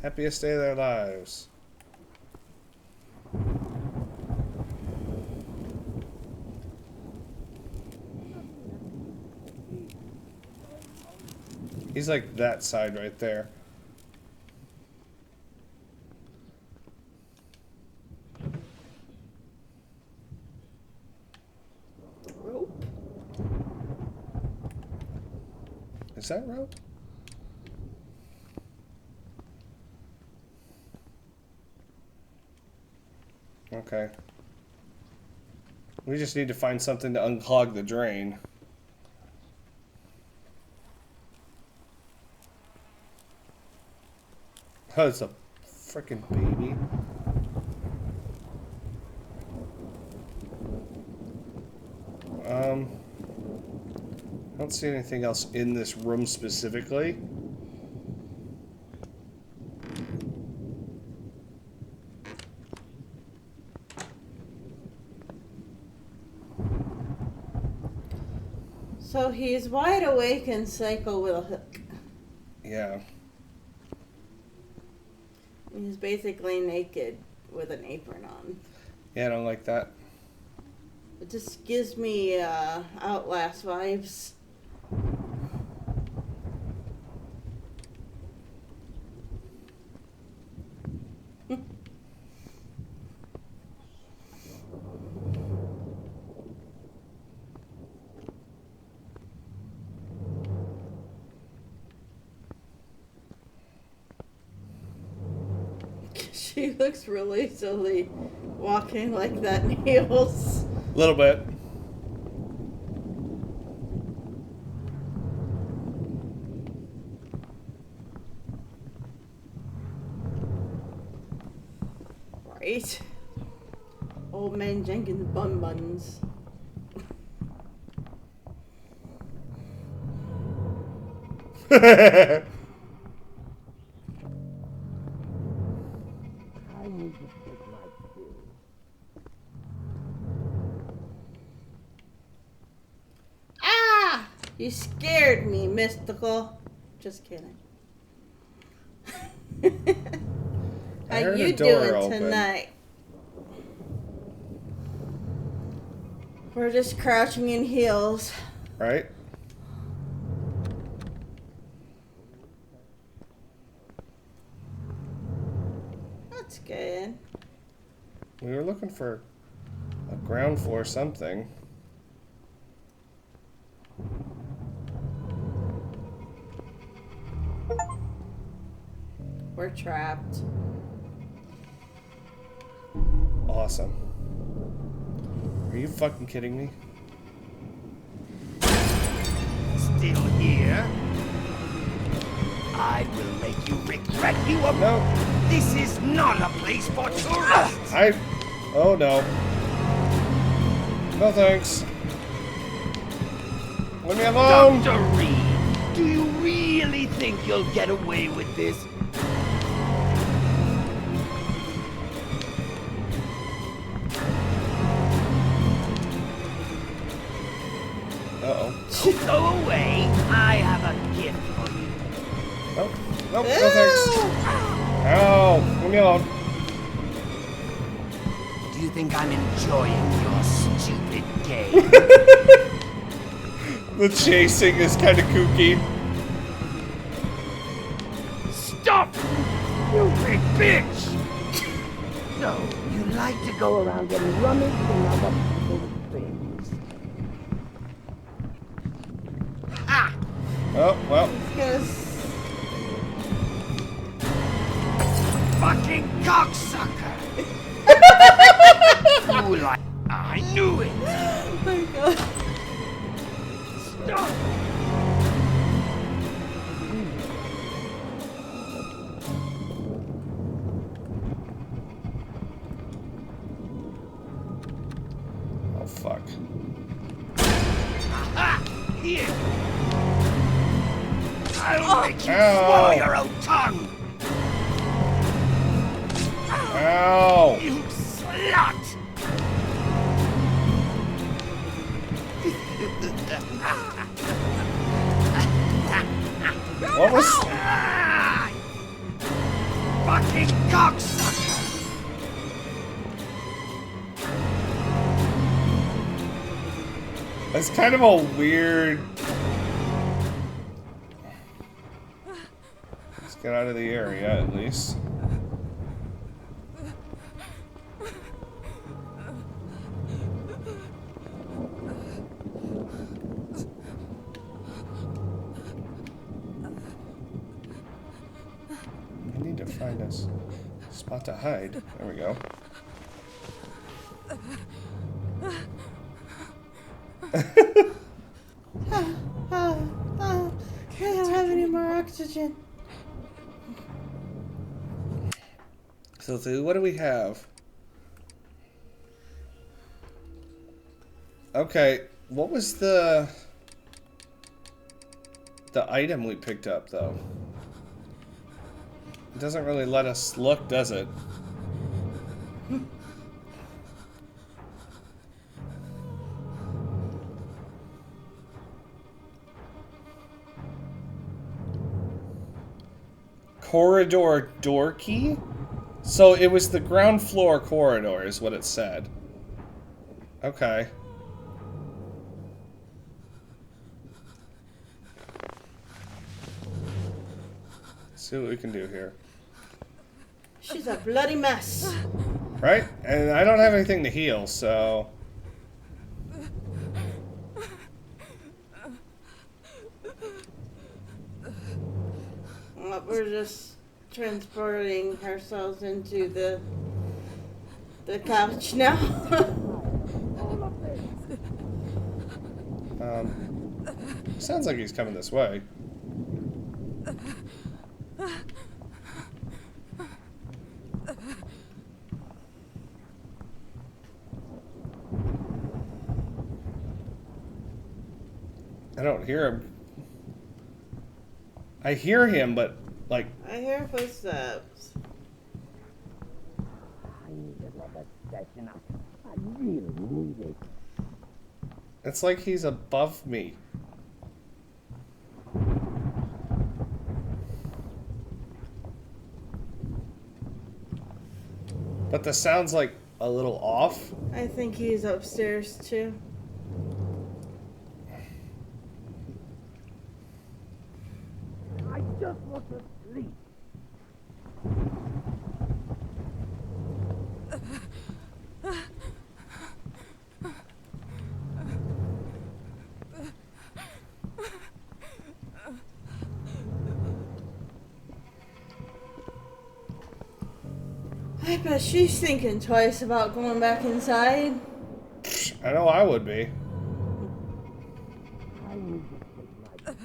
Happiest day of their lives. He's like that side right there. Rope. Is that rope? Okay. We just need to find something to unclog the drain. Oh, it's a freaking baby. I don't see anything else in this room specifically. So he's wide awake and psycho with a hook. Yeah. He's basically naked with an apron on. Yeah, I don't like that. It just gives me Outlast vibes. She looks really silly walking like that in heels. A little bit. Right? Old man Jenkins bun buns. Ah! You scared me, Mystical. Just kidding. How heard you a door doing open. tonight? We're just crouching in heels. Right? That's good. We were looking for a ground floor something. We're trapped. Awesome. Are you fucking kidding me? Still here? I will make you regret you are. No. This is not a place for tourists. Oh no. No thanks. Leave me alone! Dr. Reed, do you really think you'll get away with this? Uh-oh. Don't go away. I have a gift for you. Nope. Nope. No thanks. Ow. Leave me alone. Do you think I'm enjoying your stupid game? The chasing is kind of kooky. Stop! You big bitch! No, you like to go around and rummage in other people's things. Ha! Oh, well. Because Fucking cocksucker! You like... I knew it! oh my god. Stop! Oh, fuck. Aha! Here! I'll make you Ow. swallow your own tongue! Ow! You slut! What was... Ah! Fucking cocksucker! That's kind of a weird... Let's get out of the area, at least. I need to find us a spot to hide. There we go. I don't have any more oxygen. So, what do we have? Okay, what was the item we picked up, though? It doesn't really let us look, does it? Corridor door key? So it was the ground floor corridor is what it said. Okay. Let's see what we can do here. She's a bloody mess. Right? And I don't have anything to heal, so... We're just transporting ourselves into the couch now. Sounds like he's coming this way. I don't hear him. I hear him, but like I hear footsteps. I need a little session. I really need it. it's like he's above me. But the sound's like a little off. I think he's upstairs too. I just want to sleep. I bet she's thinking twice about going back inside. I know I would be. I need to take my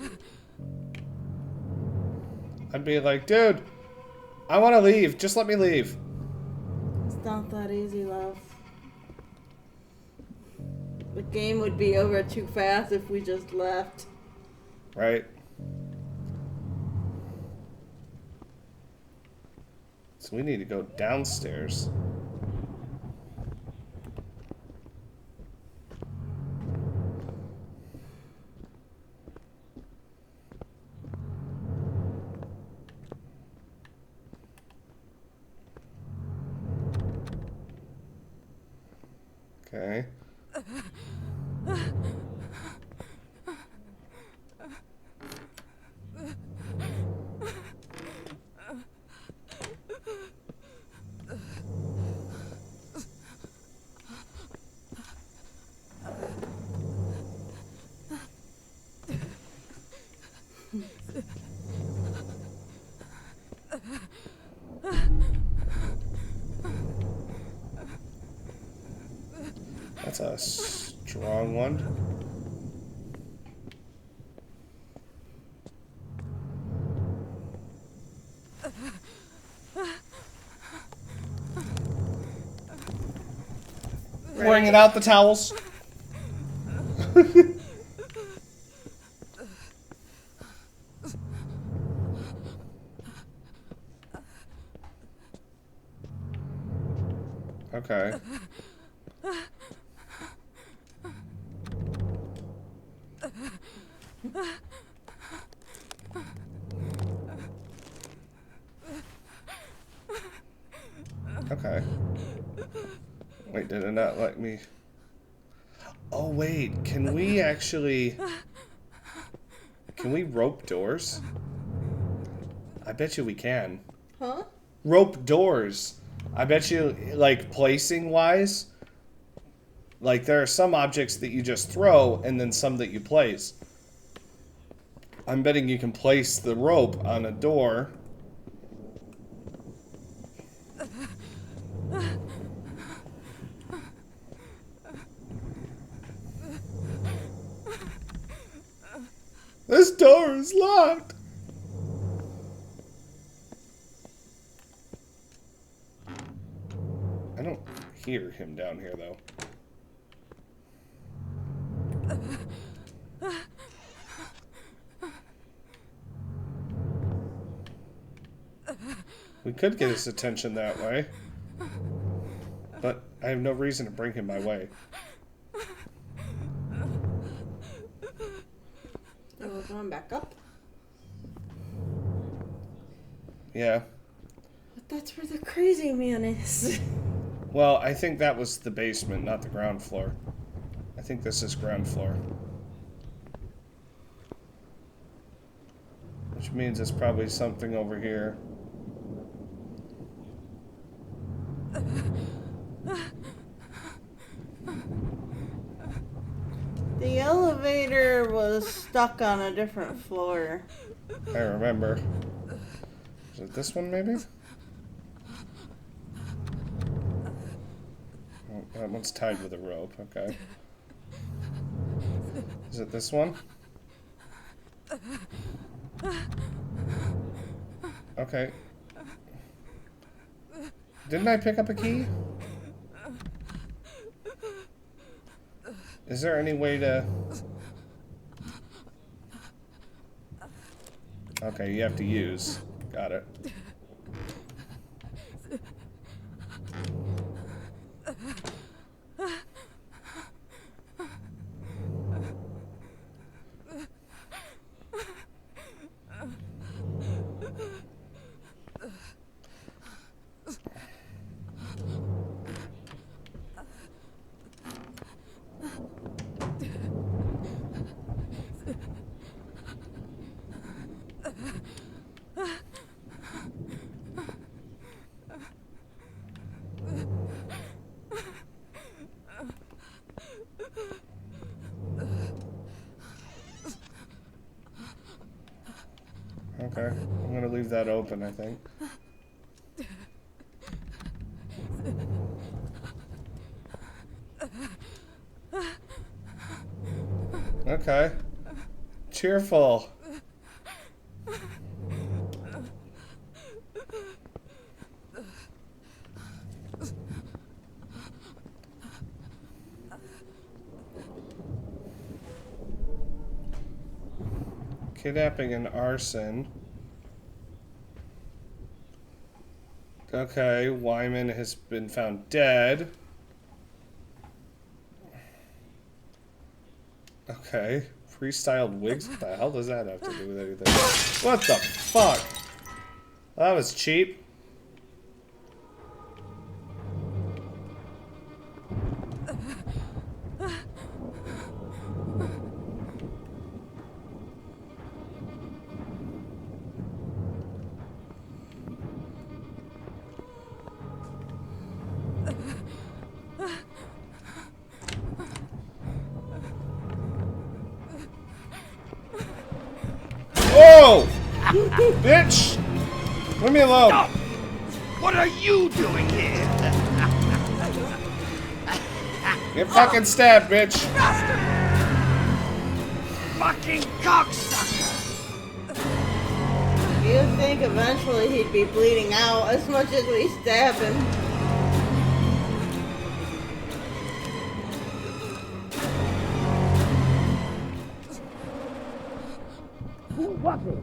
I'd be like, dude, I want to leave. Just let me leave. It's not that easy, love. The game would be over too fast if we just left. Right? So we need to go downstairs. Okay. That's a strong one. Bringing out the towels. Okay. Okay. Wait, did it not let me? Oh, wait. Can we actually... Can we rope doors? I bet you we can. Huh? Rope doors. I bet you, like, placing-wise, like, there are some objects that you just throw and then some that you place. I'm betting you can place the rope on a door. This door is locked. I don't hear him down here, though. We could get his attention that way. But I have no reason to bring him my way. Oh, we're going back up? Yeah. But that's where the crazy man is. Well, I think that was the basement, not the ground floor. I think this is ground floor. Which means it's probably something over here. The elevator was stuck on a different floor. I remember. Is it this one, maybe? Oh, that one's tied with a rope, okay. Is it this one? Okay. Didn't I pick up a key? Is there any way to... Okay, you have to use. Got it. Okay, I'm gonna leave that open, I think. Okay. Cheerful. Kidnapping and arson. Okay, Wyman has been found dead. Okay, freestyled wigs? What the hell does that have to do with anything? What the fuck? That was cheap. Whoa! Bitch! Leave me alone. Stop! What are you doing here? Get fucking stabbed, bitch. Fucking cocksucker! You'd think eventually he'd be bleeding out as much as we stab him. Who was it?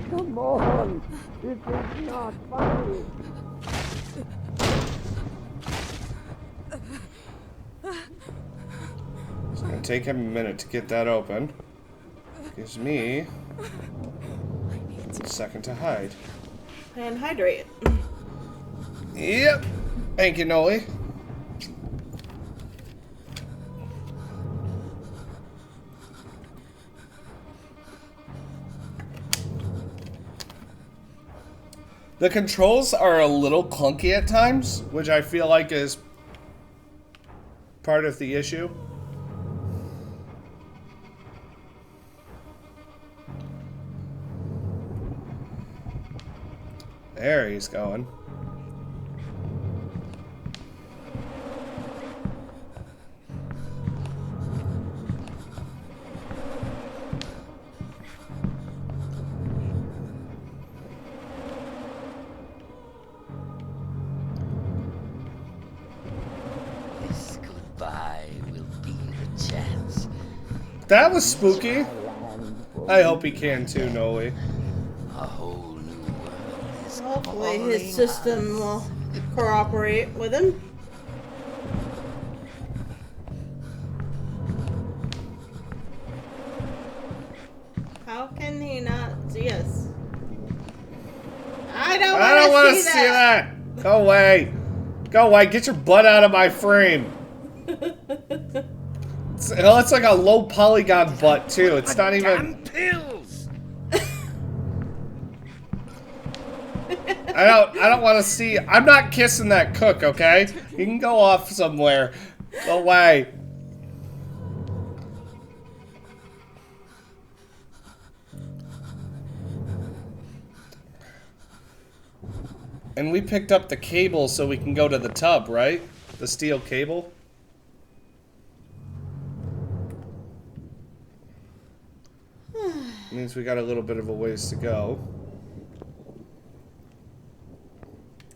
Come on! This is not funny! It's gonna take him a minute to get that open. Gives me a second to hide. And hydrate. Yep. Thank you, Noli. The controls are a little clunky at times, which I feel like is part of the issue. There he's going. This goodbye will be the chance. That was spooky. I hope he can too, Noli. A whole new world is Hopefully calling his system us. will cooperate with him. How can he not see us? I don't I want don't to see that. Go away. Go away. Get your butt out of my frame. It looks like a low polygon butt too. It's not even. Damn pills! I don't want to see. I'm not kissing that cook, okay? You can go off somewhere. Go away. And we picked up the cable so we can go to the tub, right? The steel cable. Means we got a little bit of a ways to go.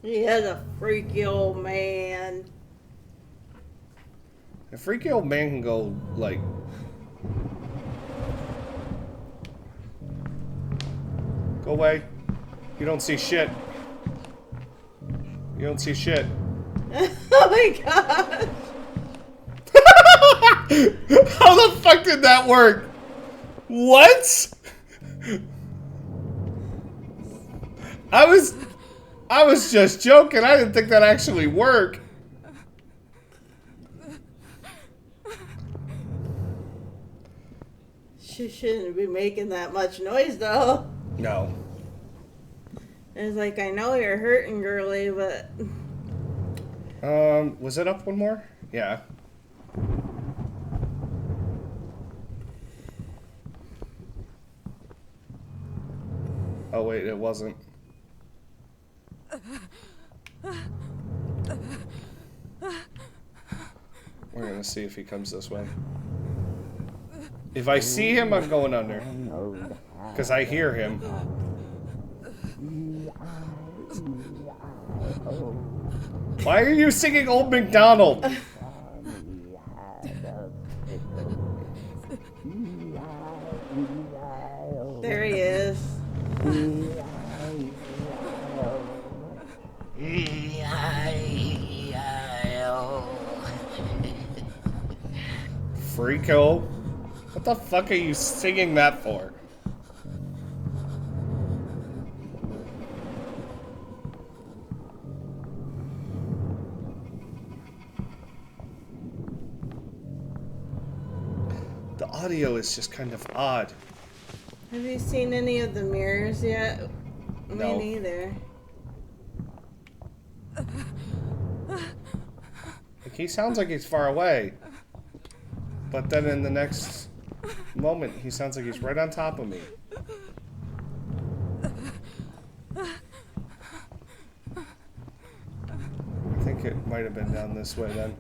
He is a freaky old man. A freaky old man can go, like... Go away. You don't see shit. You don't see shit. Oh my god! How the fuck did that work? What? I was just joking. I didn't think that actually worked. She shouldn't be making that much noise though. No. It's like, I know you're hurting, girly, but... Was it up one more? Yeah. Oh wait, it wasn't. We're gonna see if he comes this way. If I see him, I'm going under. Because I hear him. Why are you singing Old MacDonald? There he is. Freako. What the fuck are you singing that for? The audio is just kind of odd. Have you seen any of the mirrors yet? No. Me neither. Like, he sounds like he's far away. But then in the next moment, he sounds like he's right on top of me. I think it might have been down this way then.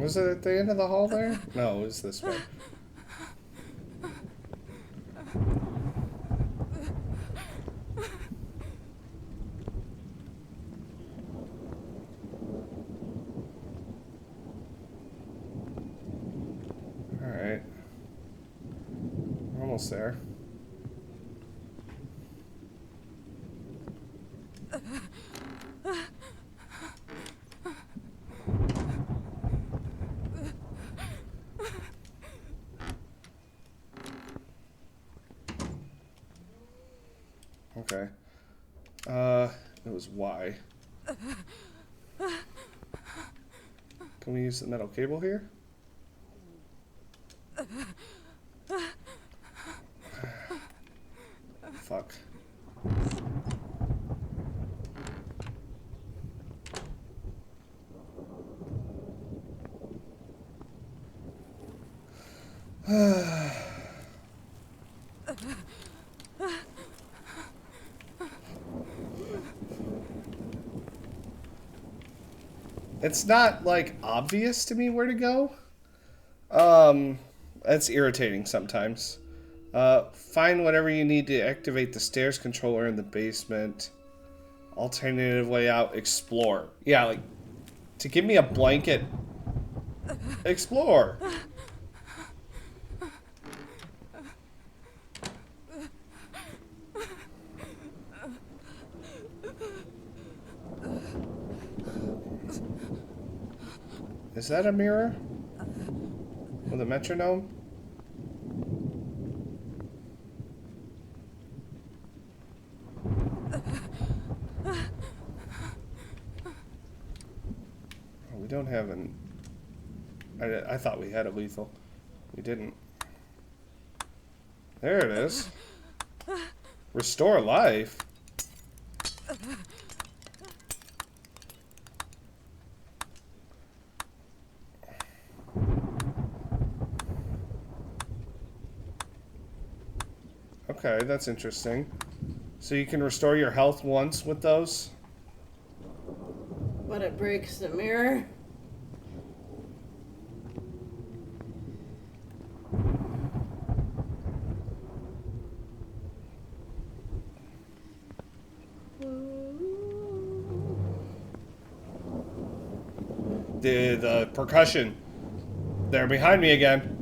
Was it at the end of the hall there? No, it was this way. Alright. We're almost there. Okay. It was Y. Can we use the metal cable here? Fuck. It's not, like, obvious to me where to go. That's irritating sometimes. Find whatever you need to activate the stairs controller in the basement. Alternative way out, explore. Yeah, like, to give me a blanket. Explore. Is that a mirror? With a metronome? Oh, we don't have an I thought we had a lethal. We didn't. There it is. Restore life. Okay, that's interesting. So you can restore your health once with those? But it breaks the mirror. The percussion. They're behind me again.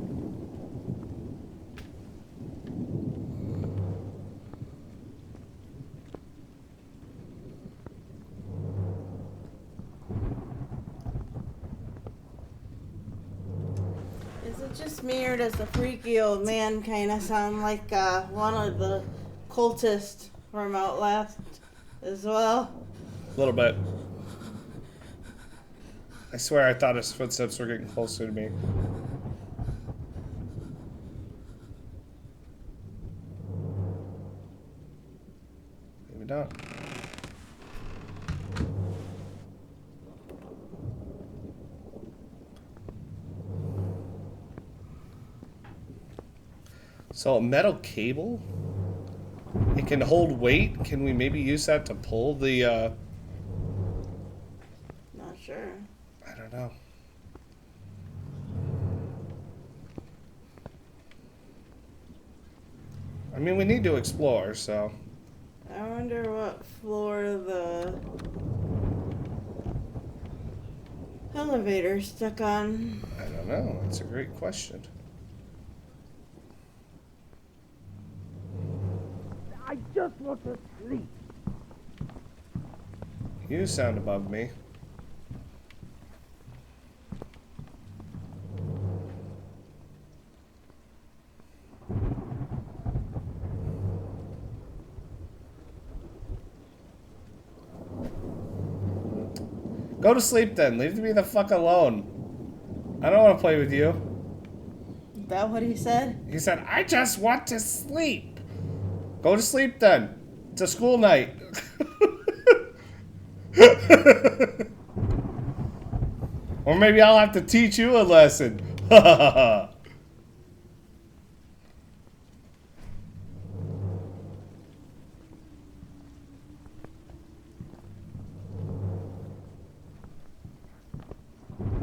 Is it just me or does the freaky old man kind of sound like one of the cultists from Outlast as well? A little bit. I swear I thought his footsteps were getting closer to me. Maybe not. So a metal cable? It can hold weight? Can we maybe use that to pull the, Not sure. I don't know. I mean, we need to explore, so... I wonder what floor the elevator's stuck on. I don't know. That's a great question. I just want to sleep. You sound above me. Go to sleep then. Leave me the fuck alone. I don't want to play with you. Is that what he said? He said, I just want to sleep. Go to sleep then. It's a school night. Or maybe I'll have to teach you a lesson.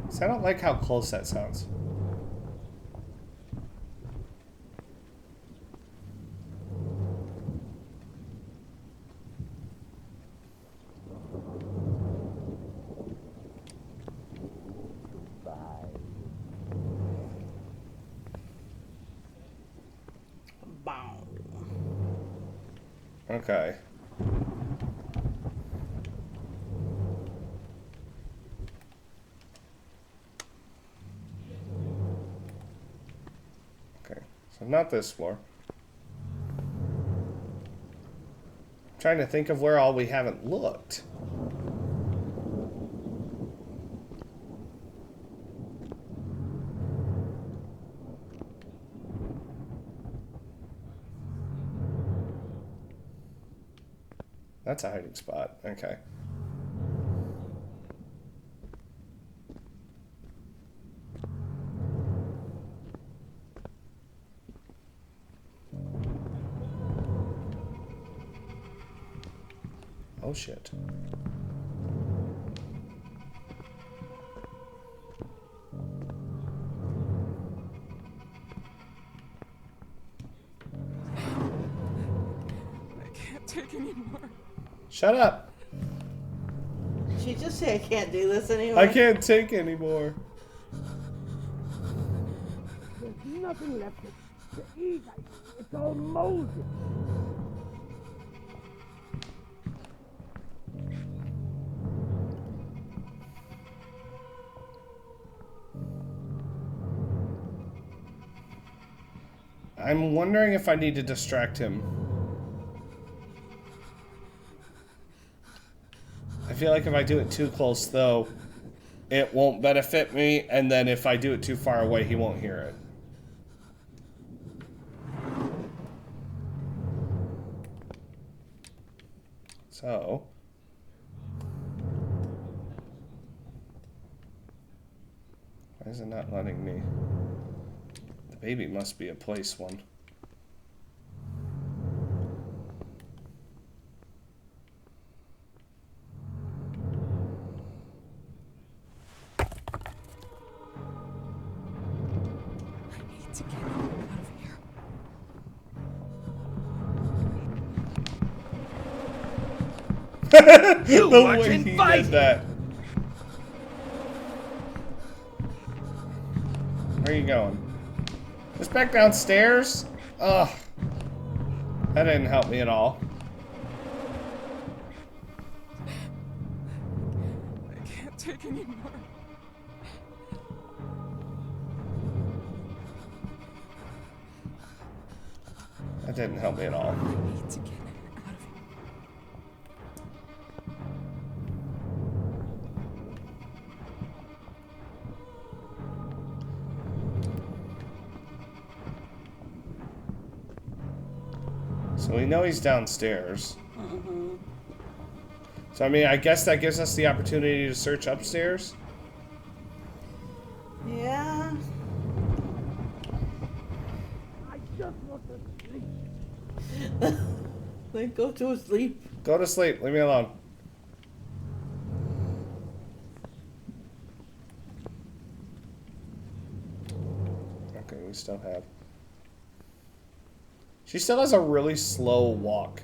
So I don't like how close that sounds. Bow. Okay. Okay, so not this floor. I'm trying to think of where all we haven't looked. That's a hiding spot. Okay. Oh shit. I can't take anymore. Shut up. Did she just say I can't do this anymore? I can't take anymore. There's nothing left to eat. It's all moldy. I'm wondering if I need to distract him. I feel like if I do it too close, though, it won't benefit me, and then if I do it too far away, he won't hear it. So... why is it not letting me? The baby must be a place one. To get out of here. You The watch way and he fight! did that. Where are you going? Just back downstairs? Ugh. That didn't help me at all. I can't take anymore. That didn't help me at all. I need to get out of here. So we know he's downstairs. So I mean, I guess that gives us the opportunity to search upstairs. Yeah. Then go to sleep. Go to sleep. Leave me alone. Okay, we still have. She still has a really slow walk.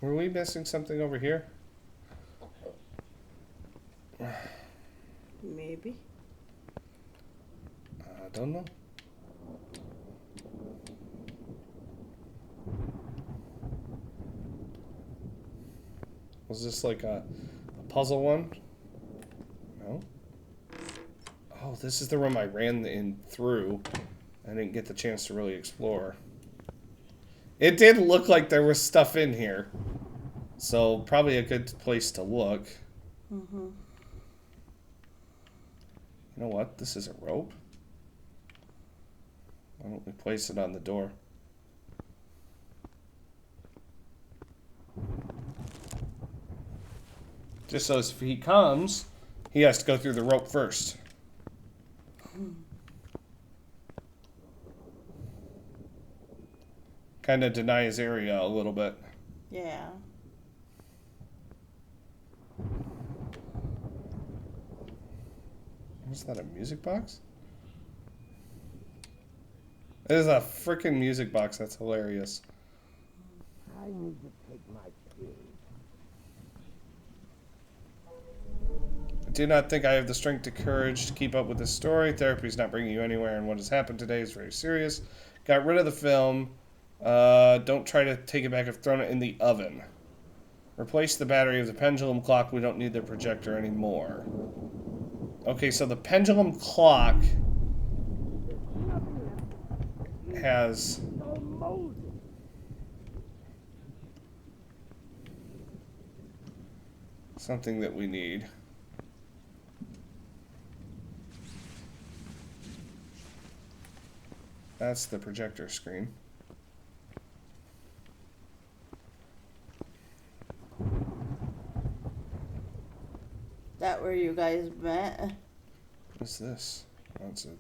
Were we missing something over here? Maybe. I don't know. Was this like a puzzle one? No. Oh, this is the room I ran in through. I didn't get the chance to really explore. It did look like there was stuff in here. So, probably a good place to look. Mm-hmm. You know what? This is a rope. Why don't we place it on the door? Just so if he comes, he has to go through the rope first. Kind of deny his area a little bit. Yeah. Was that a music box? It is a freaking music box. That's hilarious. I need to take my pills. I do not think I have the strength to courage to keep up with this story. Therapy is not bringing you anywhere, and what has happened today is very serious. Got rid of the film. Don't try to take it back. I've thrown it in the oven. Replace the battery of the pendulum clock. We don't need the projector anymore. Okay, so the pendulum clock has something that we need. That's the projector screen. That where you guys met? What's this? That's it.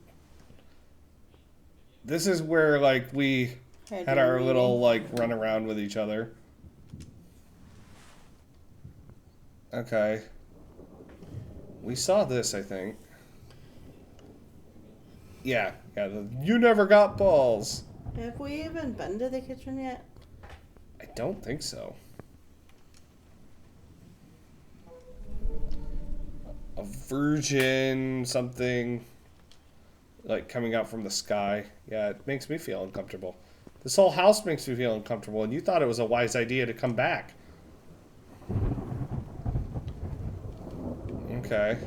This is where, like, we had our little, like, run around with each other. Okay. We saw this, I think. Yeah, you never got balls. Have we even been to the kitchen yet? I don't think so. A virgin something like coming out from the sky. Yeah, it makes me feel uncomfortable. This whole house makes me feel uncomfortable, and you thought it was a wise idea to come back. Okay.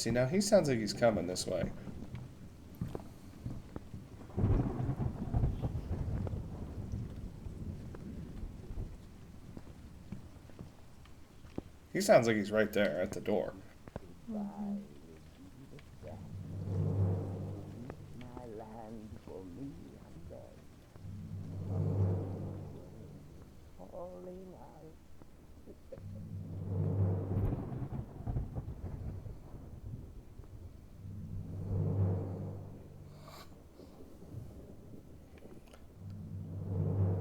See, now he sounds like he's coming this way. He sounds like he's right there at the door. Mm-hmm.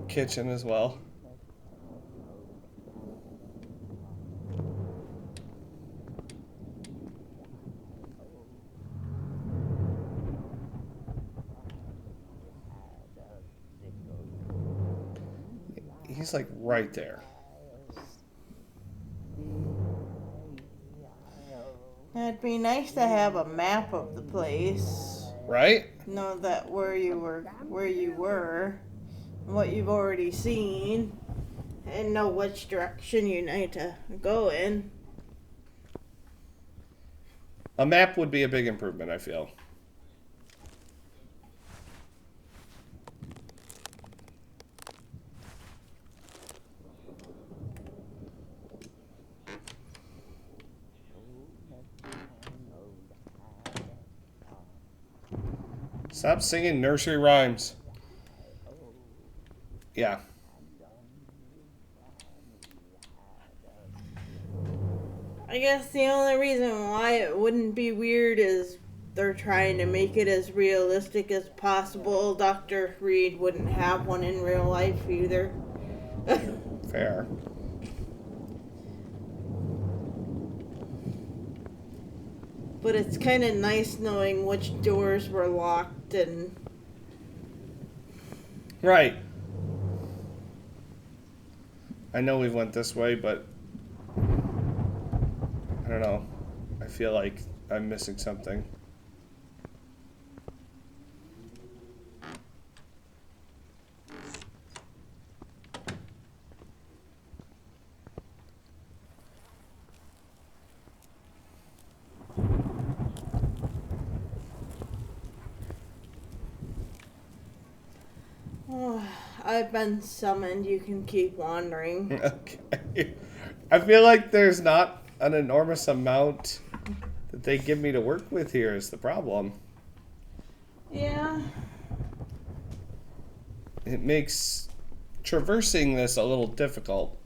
Kitchen as well. He's like right there. It'd be nice to have a map of the place. Right? Know that where you were, what you've already seen, and know which direction you need to go in. A map would be a big improvement, I feel. Stop singing nursery rhymes. Yeah. I guess the only reason why it wouldn't be weird is they're trying to make it as realistic as possible. Dr. Reed wouldn't have one in real life either. Fair. But it's kind of nice knowing which doors were locked and... Right. I know we went this way, but I don't know. I feel like I'm missing something. I've been summoned. You can keep wandering. Okay. I feel like there's not an enormous amount that they give me to work with here is the problem. Yeah. It makes traversing this a little difficult.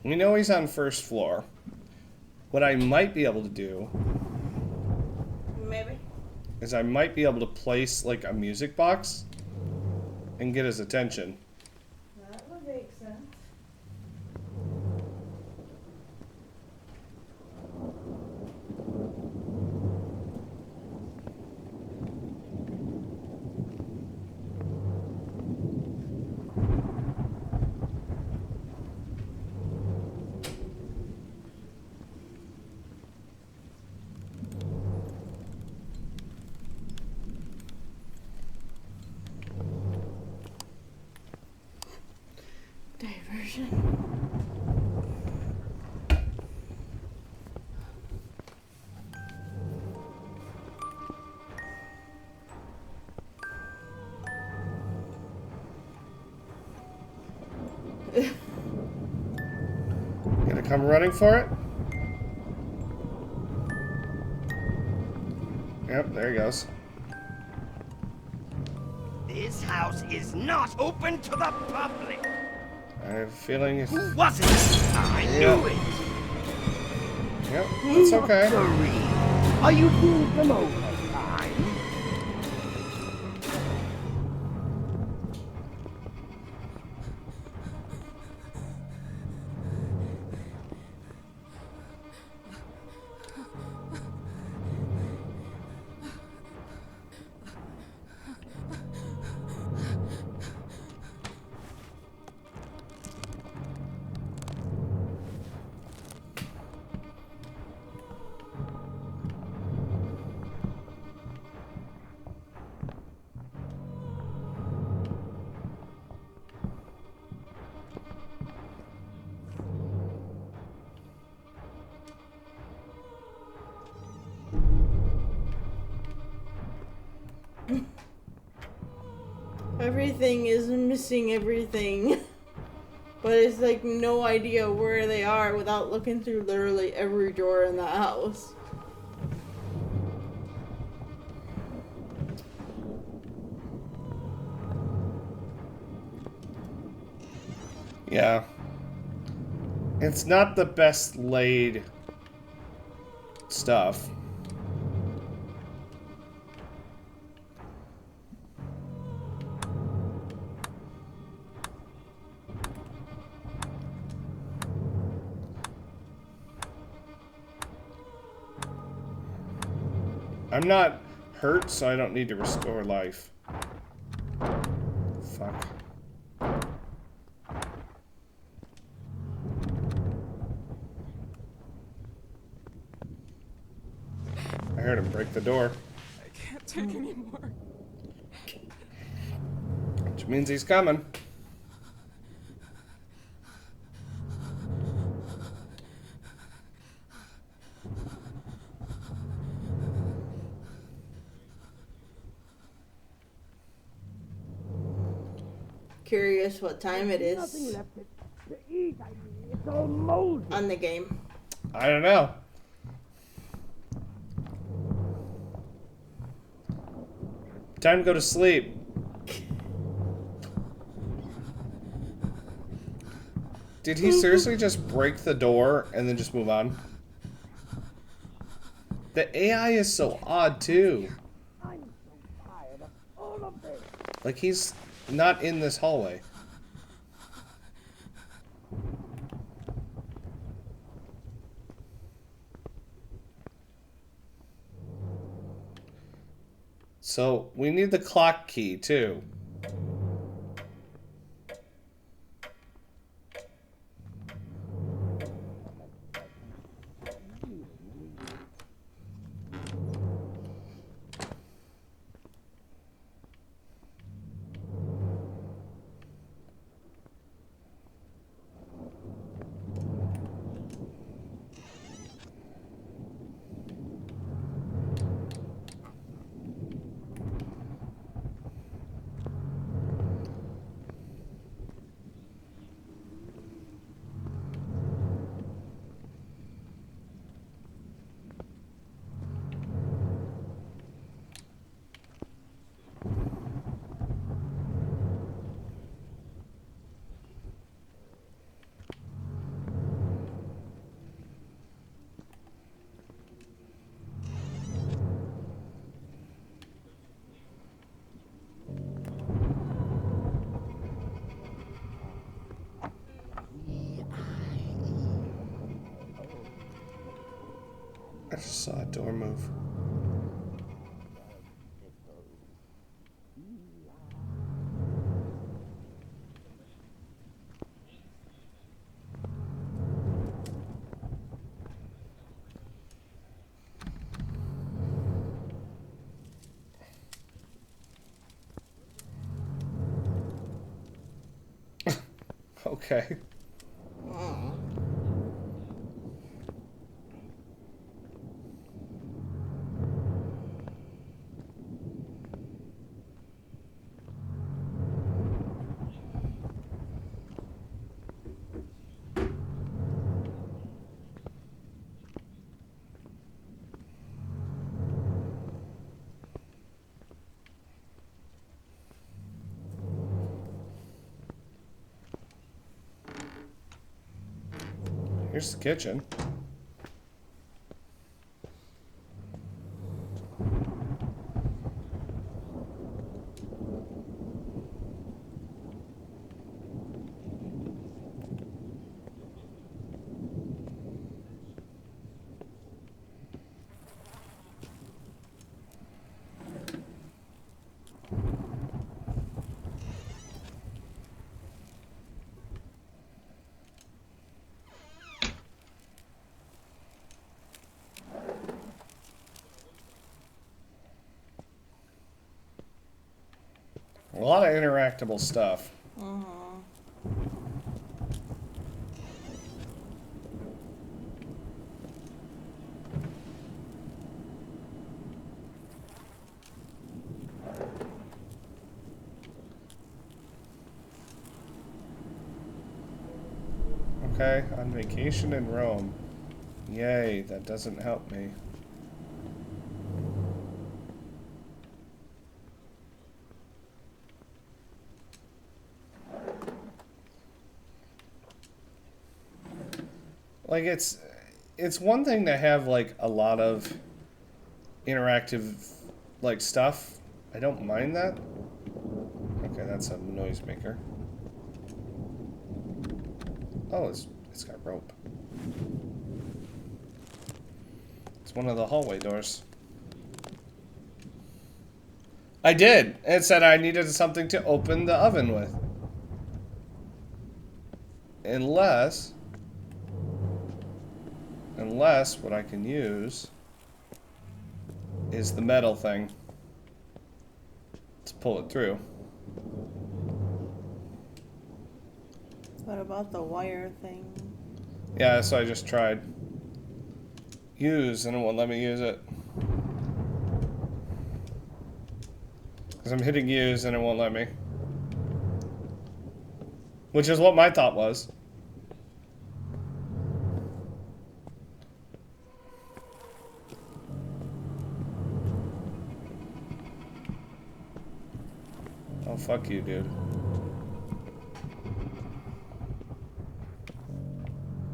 We know he's on first floor. What I might be able to do Maybe. is I might be able to place like a music box and get his attention. That would make sense. Diversion. Gonna come running for it? Yep, there he goes. This house is not open to the public. I have a feeling if... Who was it? I knew it. Yep, that's okay. Are you being from overtime? Everything is missing everything. But it's like no idea where they are without looking through literally every drawer in the house. Yeah. It's not the best laid stuff. I'm not hurt, so I don't need to restore life. Fuck. I heard him break the door. I can't take anymore. Which means he's coming. Curious what time it is on the game. I don't know. Time to go to sleep. Did he seriously just break the door and then just move on? The AI is so odd too. Like he's not in this hallway. So we need the clock key too. I just saw a door move. Okay. Here's the kitchen. A lot of interactable stuff. Okay, on vacation in Rome. Yay, that doesn't help me. Like, it's one thing to have, like, a lot of interactive, like, stuff. I don't mind that. Okay, that's a noisemaker. Oh, it's got rope. It's one of the hallway doors. I did. It said I needed something to open the oven with. Unless what I can use is the metal thing to pull it through. What about the wire thing? Yeah, so I just tried. Use, and it won't let me use it. Because I'm hitting use and it won't let me. Which is what my thought was. Oh, fuck you, dude.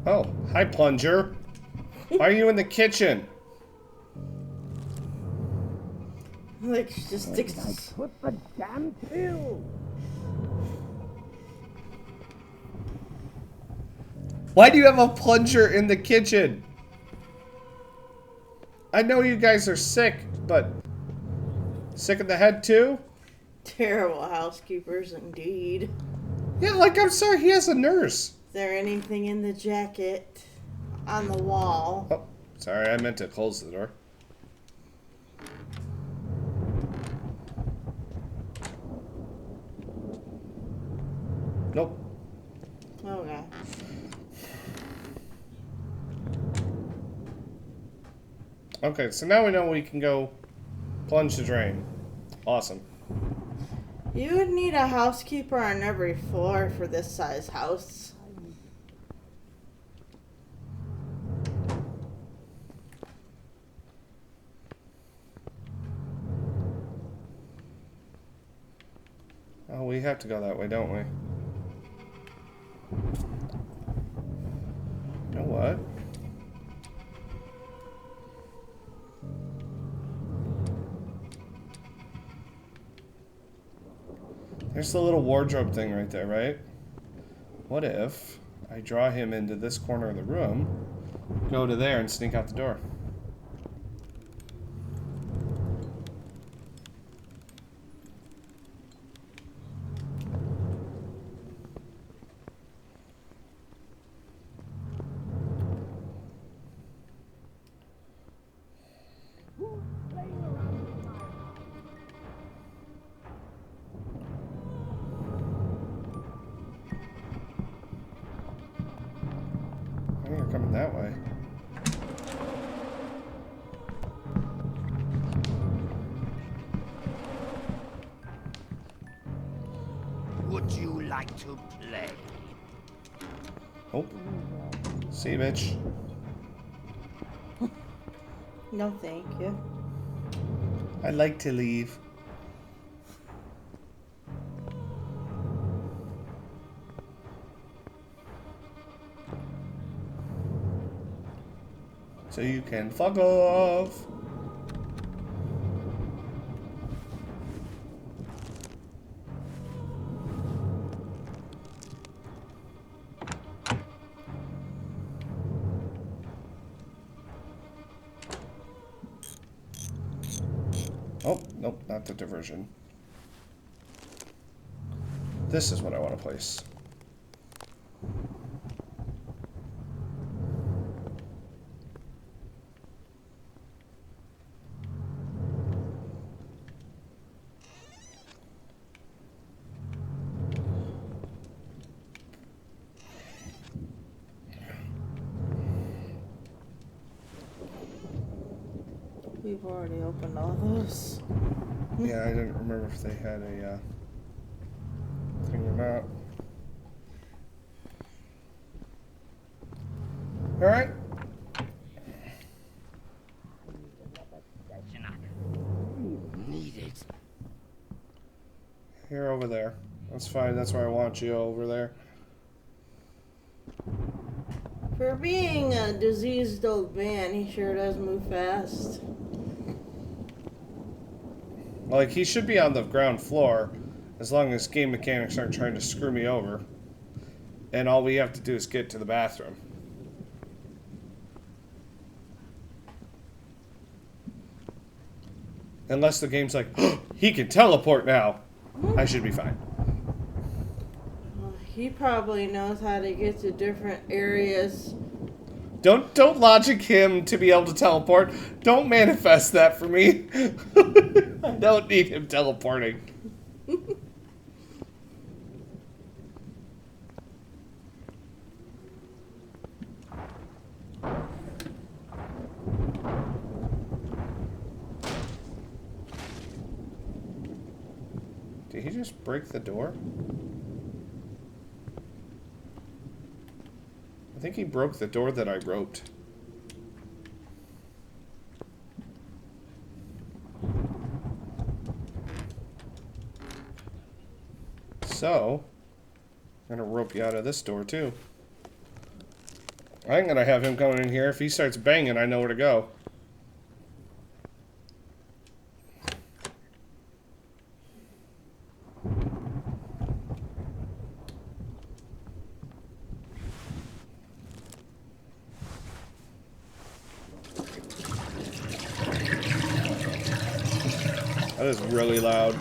Oh, hi, Plunger. Why are you in the kitchen? Like, she just sticks. Put the damn pill. Why do you have a plunger in the kitchen? I know you guys are sick, but sick in the head too? Terrible housekeepers indeed. Yeah, like, I'm sorry, he has a nurse. Is there anything in the jacket on the wall? Oh, sorry, I meant to close the door. Nope. Okay. Okay, so now we know we can go plunge the drain. Awesome. You would need a housekeeper on every floor for this size house. Oh, we have to go that way, don't we? You know what? There's the little wardrobe thing right there, right? What if I draw him into this corner of the room, go to there, and sneak out the door? I think they're coming that way. Would you like to play? Oh. See you, bitch. No, thank you. I'd like to leave. So you can fuck off. Oh, nope, not the diversion. This is what I want to place. We've already opened all those. Yeah, I didn't remember if they had a thing or not. Alright. Need it. You're over there. That's fine. That's where I want you, over there. For being a diseased old man, he sure does move fast. Like, he should be on the ground floor, as long as game mechanics aren't trying to screw me over. And all we have to do is get to the bathroom. Unless the game's like, oh, he can teleport now. I should be fine. He probably knows how to get to different areas. Don't logic him to be able to teleport. Don't manifest that for me. I don't need him teleporting. Did he just break the door? I think he broke the door that I roped. So, I'm gonna rope you out of this door too. I'm gonna have him coming in here. If he starts banging, I know where to go. That is really loud.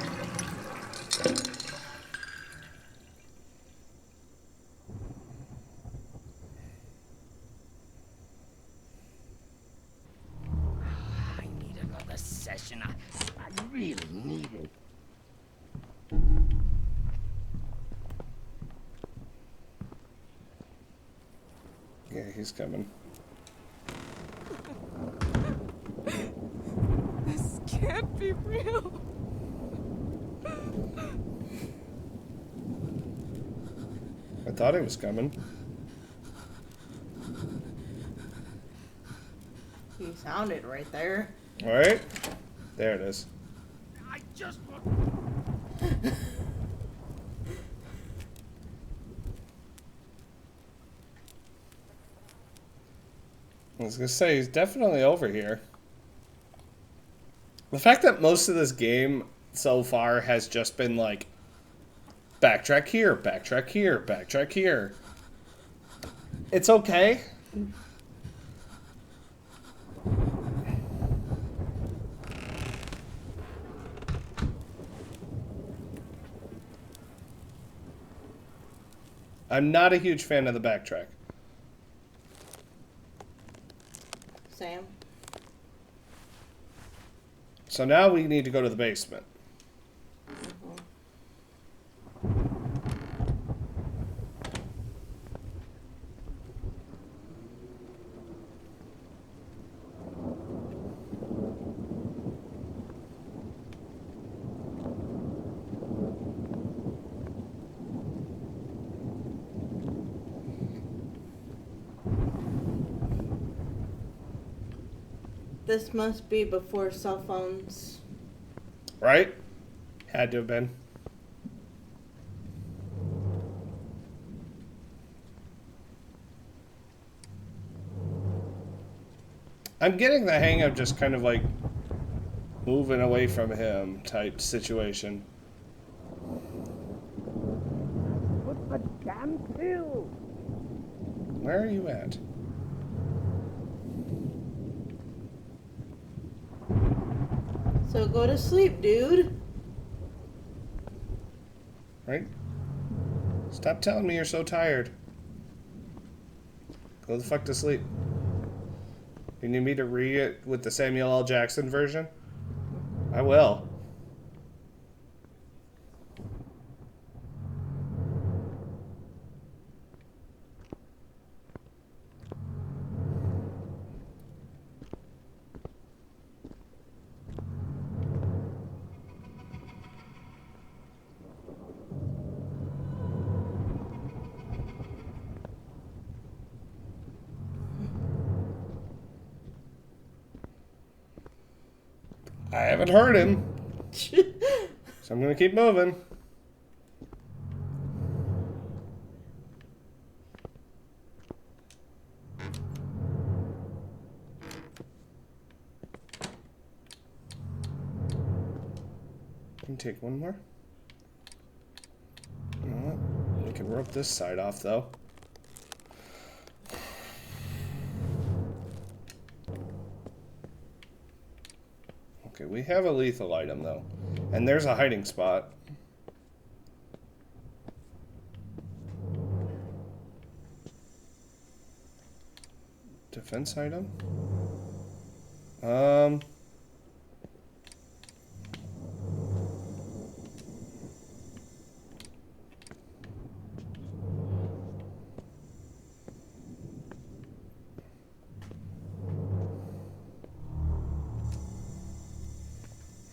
I need another session. I really need it. Yeah, he's coming. This can't be real. I thought he was coming. He sounded right there. Alright. There it is. I just want... I was gonna say, he's definitely over here. The fact that most of this game so far has just been like, backtrack here, backtrack here, backtrack here. It's okay. I'm not a huge fan of the backtrack. Sam. So now we need to go to the basement. This must be before cell phones. Right? Had to have been. I'm getting the hang of just kind of like moving away from him type situation. Put the damn pill! Where are you at? So go to sleep, dude. Right? Stop telling me you're so tired. Go the fuck to sleep. You need me to read it with the Samuel L. Jackson version? I will. I haven't heard him. So I'm gonna keep moving. Can take one more. You know what? We can rope this side off though. Okay, we have a lethal item though. And there's a hiding spot. Defense item?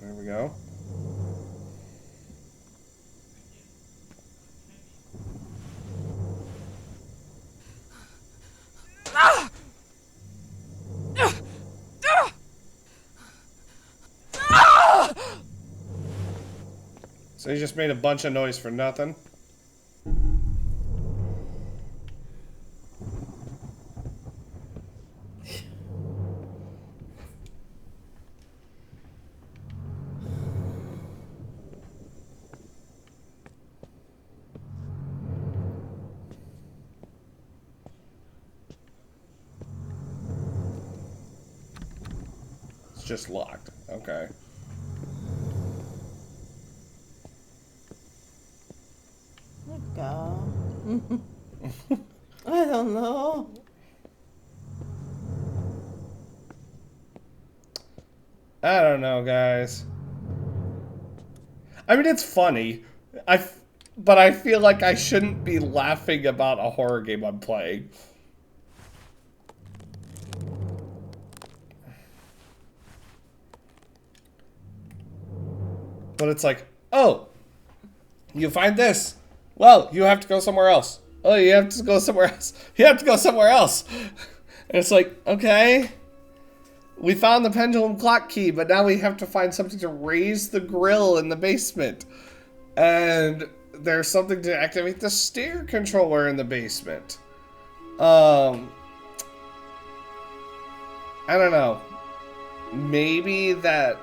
There we go. So you just made a bunch of noise for nothing? It's just locked. Okay. Go. I don't know. I don't know, guys. I mean, it's funny. But I feel like I shouldn't be laughing about a horror game I'm playing. But it's like, oh, you find this. Well, you have to go somewhere else. Oh, you have to go somewhere else. You have to go somewhere else. And it's like, okay. We found the pendulum clock key, but now we have to find something to raise the grill in the basement. And there's something to activate the stair controller in the basement. I don't know. Maybe that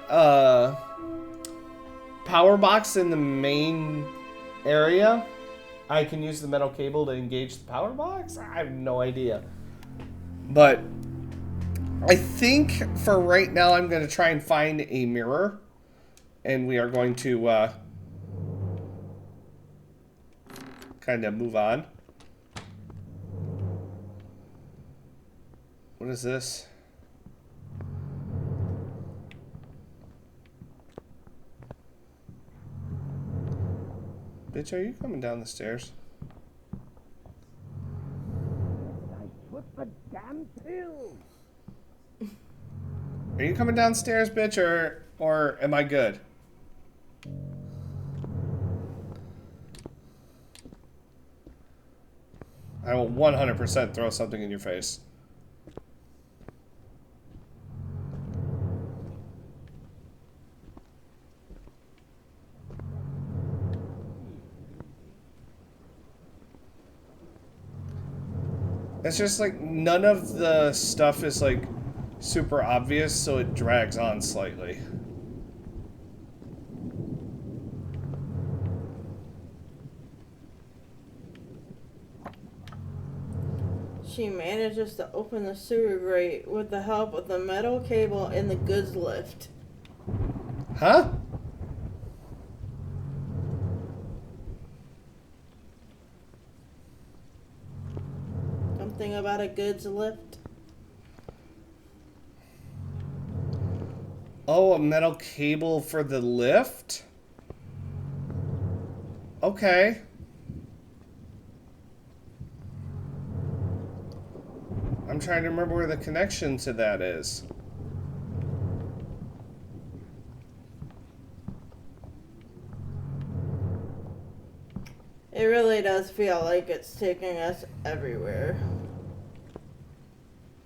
power box in the main area, I can use the metal cable to engage the power box? I have no idea. But I think for right now I'm going to try and find a mirror. And we are going to kind of move on. What is this? Bitch, are you coming down the stairs? What the damn pill? Are you coming downstairs, bitch, or am I good? I will 100% throw something in your face. It's just like none of the stuff is like super obvious, so it drags on slightly. She manages to open the sewer grate with the help of the metal cable in the goods lift. Huh? Something about a goods lift. Oh, a metal cable for the lift? Okay. I'm trying to remember where the connection to that is. It really does feel like it's taking us everywhere.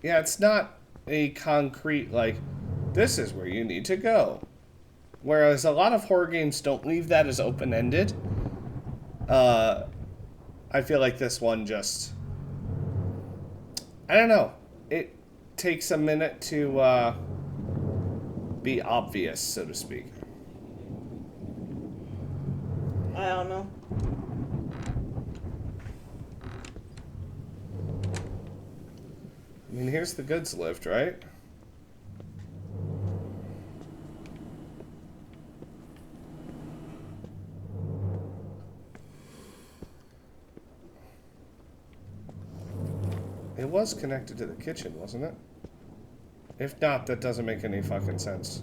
Yeah, it's not a concrete, like, this is where you need to go. Whereas a lot of horror games don't leave that as open-ended. I feel like this one just... I don't know. It takes a minute to be obvious, so to speak. I don't know. I mean, here's the goods lift, right? It was connected to the kitchen, wasn't it? If not, that doesn't make any fucking sense.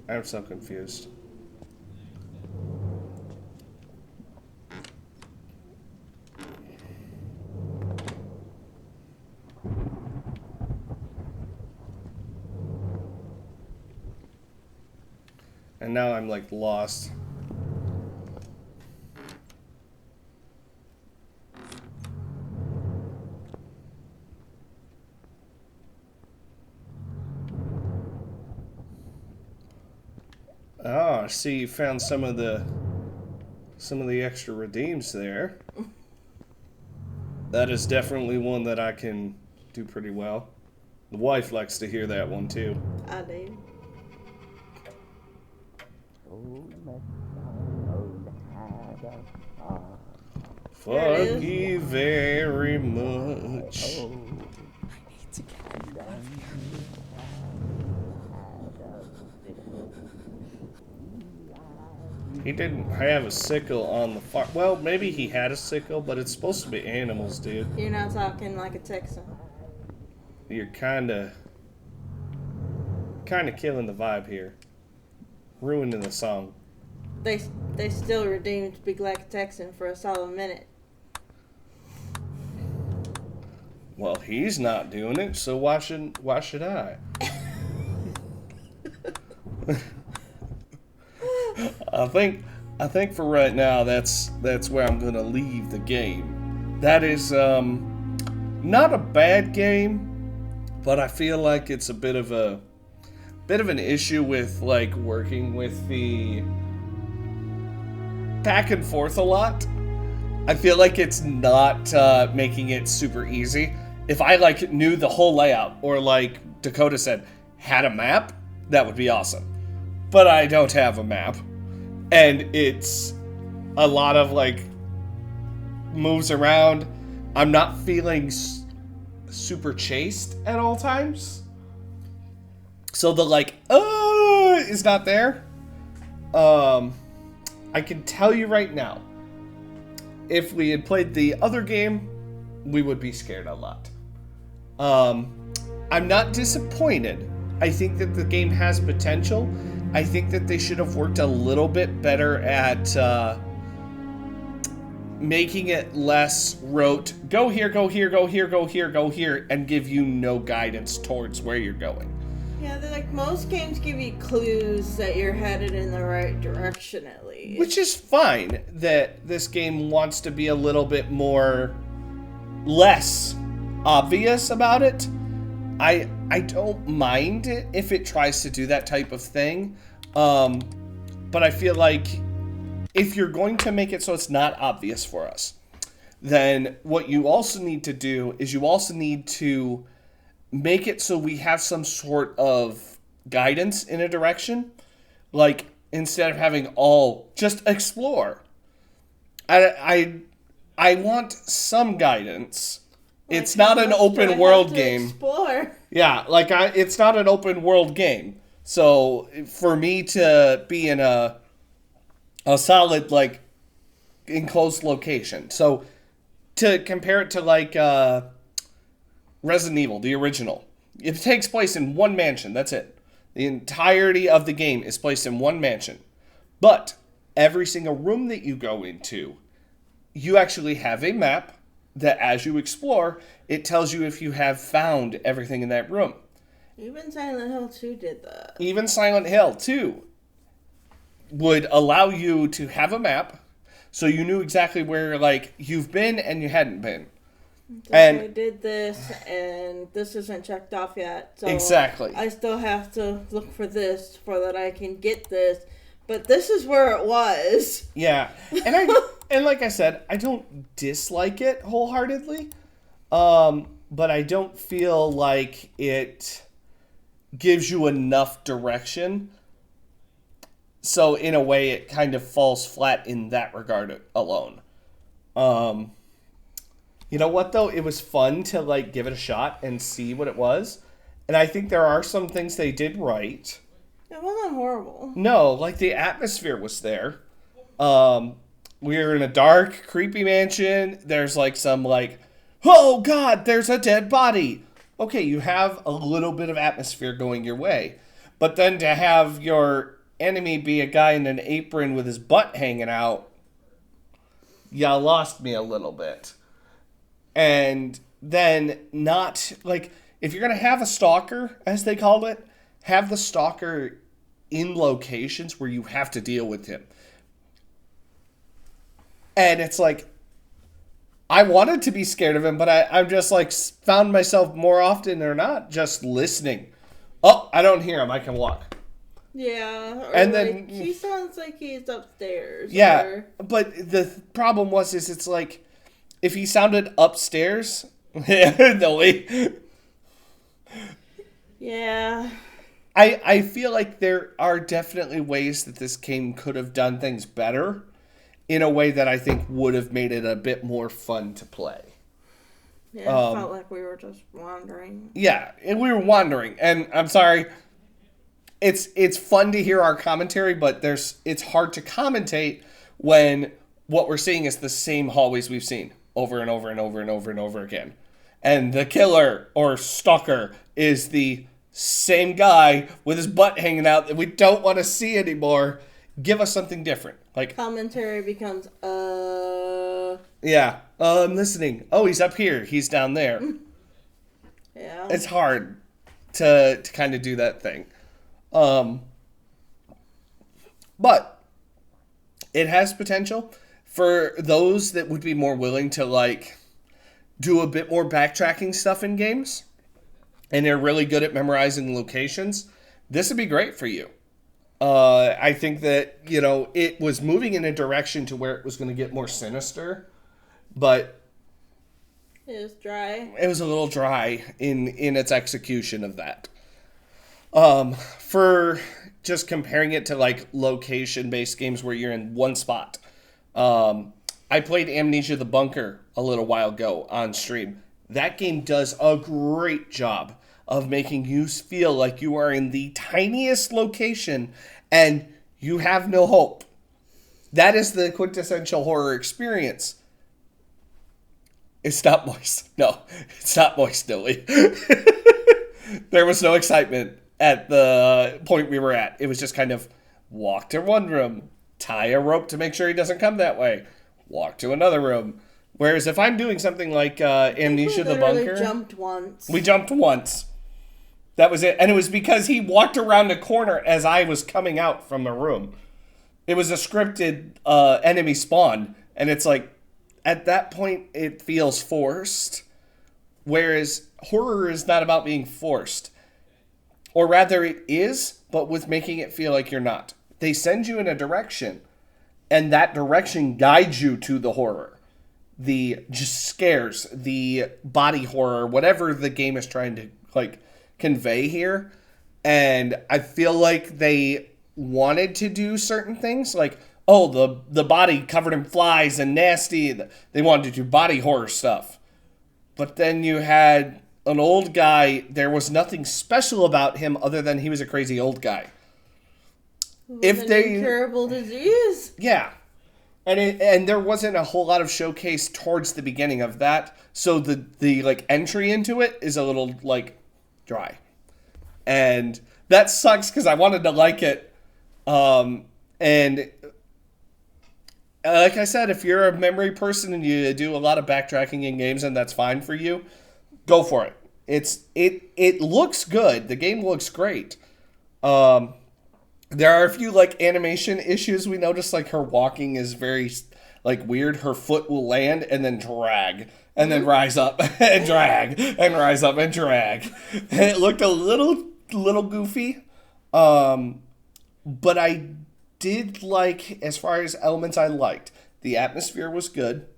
I'm so confused. And now I'm like lost. Oh, I see you found some of the extra redeems there. That is definitely one that I can do pretty well. The wife likes to hear that one too. I do. Fuck you very much. He didn't have a sickle on the farm. Well, maybe he had a sickle, but it's supposed to be animals, dude. You're not talking like a Texan. You're kind of killing the vibe here. Ruining the song. They still redeemed Speak Like a Texan for a solid minute. Well, he's not doing it, so why should I? I think for right now that's where I'm gonna leave the game. That is not a bad game, but I feel like it's a bit of an issue with like working with the back and forth a lot. I feel like it's not making it super easy. If I like knew the whole layout, or like Dakota said, had a map, that would be awesome. But I don't have a map. And it's a lot of like moves around. I'm not feeling super chased at all times. So the like, is not there. I can tell you right now, if we had played the other game, we would be scared a lot. I'm not disappointed. I think that the game has potential. I think that they should have worked a little bit better at making it less rote. Go here, go here, go here, go here, go here, and give you no guidance towards where you're going. Yeah, like most games give you clues that you're headed in the right direction at least. Which is fine that this game wants to be a little bit less obvious about it. I don't mind it if it tries to do that type of thing. But I feel like if you're going to make it so it's not obvious for us, then what you also need to do is you also need to make it so we have some sort of guidance in a direction. Like, instead of having all just explore. I want some guidance. Like, it's not an open world game. Explore. Yeah, like it's not an open world game. So for me to be in a solid like enclosed location. So to compare it to like Resident Evil, the original, it takes place in one mansion. That's it. The entirety of the game is placed in one mansion. But every single room that you go into, you actually have a map that as you explore, it tells you if you have found everything in that room. Even Silent Hill 2 did that. Even Silent Hill 2 would allow you to have a map so you knew exactly where like you've been and you hadn't been. And I did this, and this isn't checked off yet. So exactly. I still have to look for this so that I can get this. But this is where it was. Yeah. And like I said, I don't dislike it wholeheartedly. But I don't feel like it gives you enough direction. So in a way, it kind of falls flat in that regard alone. You know what, though? It was fun to, like, give it a shot and see what it was. And I think there are some things they did right. It wasn't horrible. No, like, the atmosphere was there. We were in a dark, creepy mansion. There's, like, some, like, oh, God, there's a dead body. Okay, you have a little bit of atmosphere going your way. But then to have your enemy be a guy in an apron with his butt hanging out, you lost me a little bit. And then not, like, if you're going to have a stalker, as they called it, have the stalker in locations where you have to deal with him. And it's like, I wanted to be scared of him, but I'm just, like, found myself more often or not just listening. Oh, I don't hear him. I can walk. Yeah. Or And like, then he sounds like he's upstairs. Yeah, Or... but the problem was, is it's like, if he sounded upstairs, no way. Yeah. I feel like there are definitely ways that this game could have done things better in a way that I think would have made it a bit more fun to play. Yeah, it felt like we were just wandering. Yeah, and we were wandering, and I'm sorry. It's fun to hear our commentary, but it's hard to commentate when what we're seeing is the same hallways we've seen over and over and over and over and over again. And the killer or stalker is the same guy with his butt hanging out that we don't want to see anymore. Give us something different. Like, commentary becomes, yeah, I'm listening. Oh, he's up here. He's down there. Yeah. It's hard to kind of do that thing. But it has potential for those that would be more willing to, like, do a bit more backtracking stuff in games, and they're really good at memorizing locations. This would be great for you. I think that, you know, it was moving in a direction to where it was going to get more sinister, but it was dry. It was a little dry in its execution of that. For just comparing it to, like, location-based games where you're in one spot. I played Amnesia the Bunker a little while ago on stream. That game does a great job of making you feel like you are in the tiniest location and you have no hope. That is the quintessential horror experience. It's not moist. No, it's not moist, Dilly. There was no excitement at the point we were at. It was just kind of walk to one room, tie a rope to make sure he doesn't come that way, walk to another room. Whereas if I'm doing something like Amnesia the Bunker, jumped once. We jumped once. That was it. And it was because he walked around a corner as I was coming out from the room. It was a scripted enemy spawn. And it's like, at that point, it feels forced. Whereas horror is not about being forced. Or rather, it is, but with making it feel like you're not. They send you in a direction, and that direction guides you to the horror. The just scares, the body horror, whatever the game is trying to, like, convey here. And I feel like they wanted to do certain things, like, oh, the body covered in flies and nasty. They wanted to do body horror stuff. But then you had an old guy. There was nothing special about him other than he was a crazy old guy. If they incurable disease. Yeah. And there wasn't a whole lot of showcase towards the beginning of that. So the like entry into it is a little, like, dry. And that sucks because I wanted to like it. And like I said, if you're a memory person and you do a lot of backtracking in games and that's fine for you, go for it. It looks good. The game looks great. There are a few like animation issues we noticed, like her walking is very like weird. Her foot will land and then drag and then rise up and drag and rise up and drag. And it looked a little goofy. But I did like, as far as elements I liked, the atmosphere was good.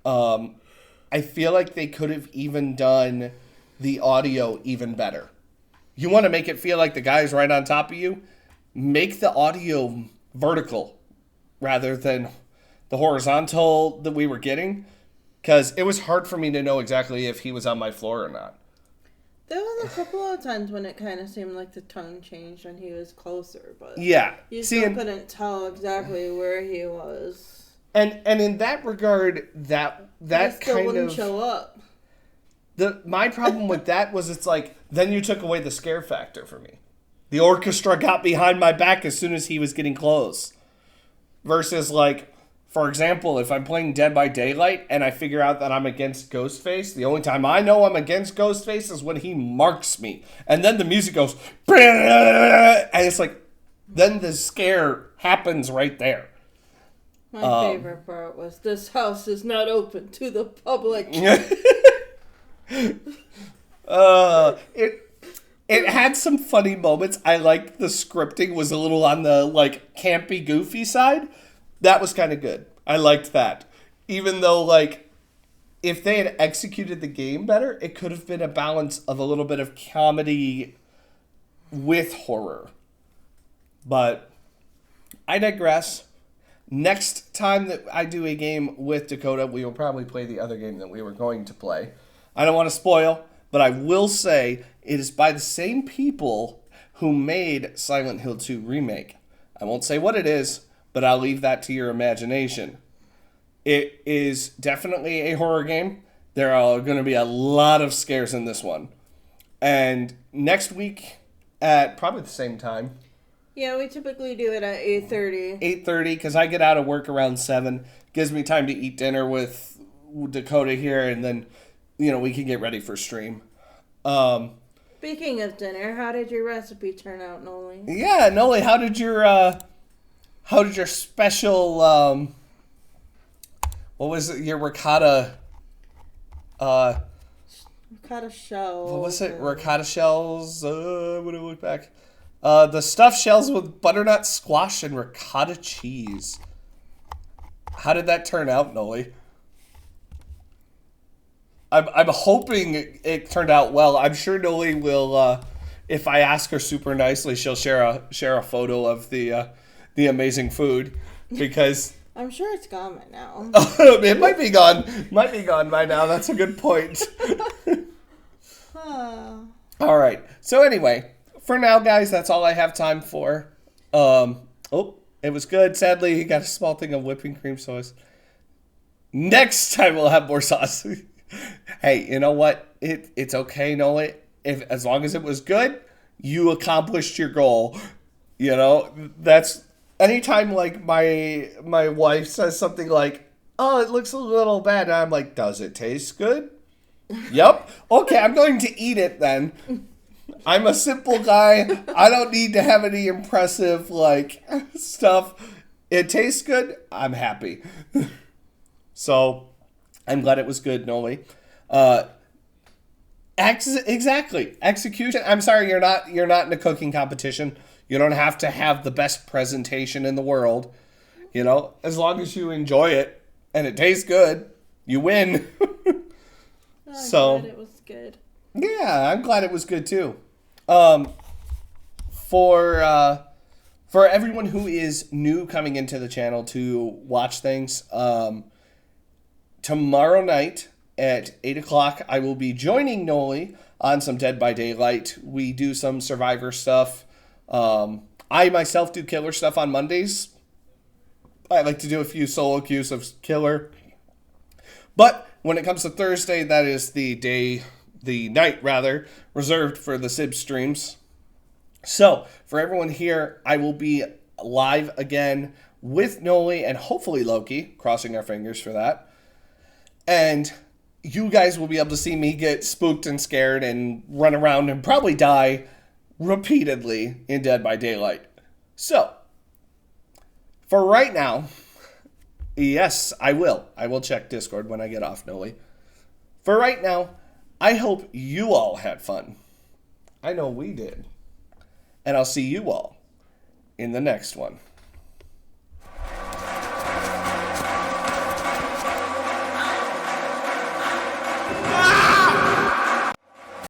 I feel like they could have even done the audio even better. You want to make it feel like the guy's right on top of you? Make the audio vertical rather than the horizontal that we were getting, because it was hard for me to know exactly if he was on my floor or not. There was a couple of times when it kind of seemed like the tone changed when he was closer, but yeah, you still couldn't tell exactly where he was. And in that regard, that still kind wouldn't of show up. My problem with that was it's like then you took away the scare factor for me. The orchestra got behind my back as soon as he was getting close. Versus, like, for example, if I'm playing Dead by Daylight and I figure out that I'm against Ghostface, the only time I know I'm against Ghostface is when he marks me. And then the music goes, and it's like, then the scare happens right there. My favorite part was, this house is not open to the public. It had some funny moments. I liked the scripting was a little on the, like, campy, goofy side. That was kind of good. I liked that. Even though, like, if they had executed the game better, it could have been a balance of a little bit of comedy with horror. But I digress. Next time that I do a game with Dakota, we will probably play the other game that we were going to play. I don't want to spoil, but I will say it is by the same people who made Silent Hill 2 Remake. I won't say what it is, but I'll leave that to your imagination. It is definitely a horror game. There are going to be a lot of scares in this one. And next week, at probably the same time. Yeah, we typically do it at 8:30. 8:30, because I get out of work around 7. Gives me time to eat dinner with Dakota here, and then, we can get ready for stream. Speaking of dinner, how did your recipe turn out, Noli? Yeah, Noli, how did your special, what was it, your ricotta, ricotta shells. What was it, ricotta shells, when I look back, the stuffed shells with butternut squash and ricotta cheese. How did that turn out, Noli? I'm hoping it turned out well. I'm sure Noli will, if I ask her super nicely, she'll share a photo of the amazing food, because I'm sure it's gone by now. It might be gone. Might be gone by now. That's a good point. All right. So anyway, for now, guys, that's all I have time for. It was good. Sadly, he got a small thing of whipping cream sauce. Next time we'll have more sauce. Hey, you know what? It's okay, Noah. As long as it was good, you accomplished your goal. That's anytime like my wife says something like, "Oh, it looks a little bad." I'm like, "Does it taste good?" Yep. Okay, I'm going to eat it then. I'm a simple guy. I don't need to have any impressive stuff. It tastes good. I'm happy. So, I'm glad it was good, Noli. Exactly. Execution. I'm sorry, you're not in a cooking competition. You don't have to have the best presentation in the world. As long as you enjoy it and it tastes good, you win. I'm glad it was good. Yeah, I'm glad it was good too. For everyone who is new coming into the channel to watch things, tomorrow night at 8 o'clock, I will be joining Noli on some Dead by Daylight. We do some Survivor stuff. I myself do killer stuff on Mondays. I like to do a few solo queues of killer. But when it comes to Thursday, that is the night reserved for the Sib streams. So, for everyone here, I will be live again with Noli and hopefully Loki, crossing our fingers for that. And you guys will be able to see me get spooked and scared and run around and probably die repeatedly in Dead by Daylight. So, for right now, yes, I will. I will check Discord when I get off, Noli. For right now, I hope you all had fun. I know we did. And I'll see you all in the next one.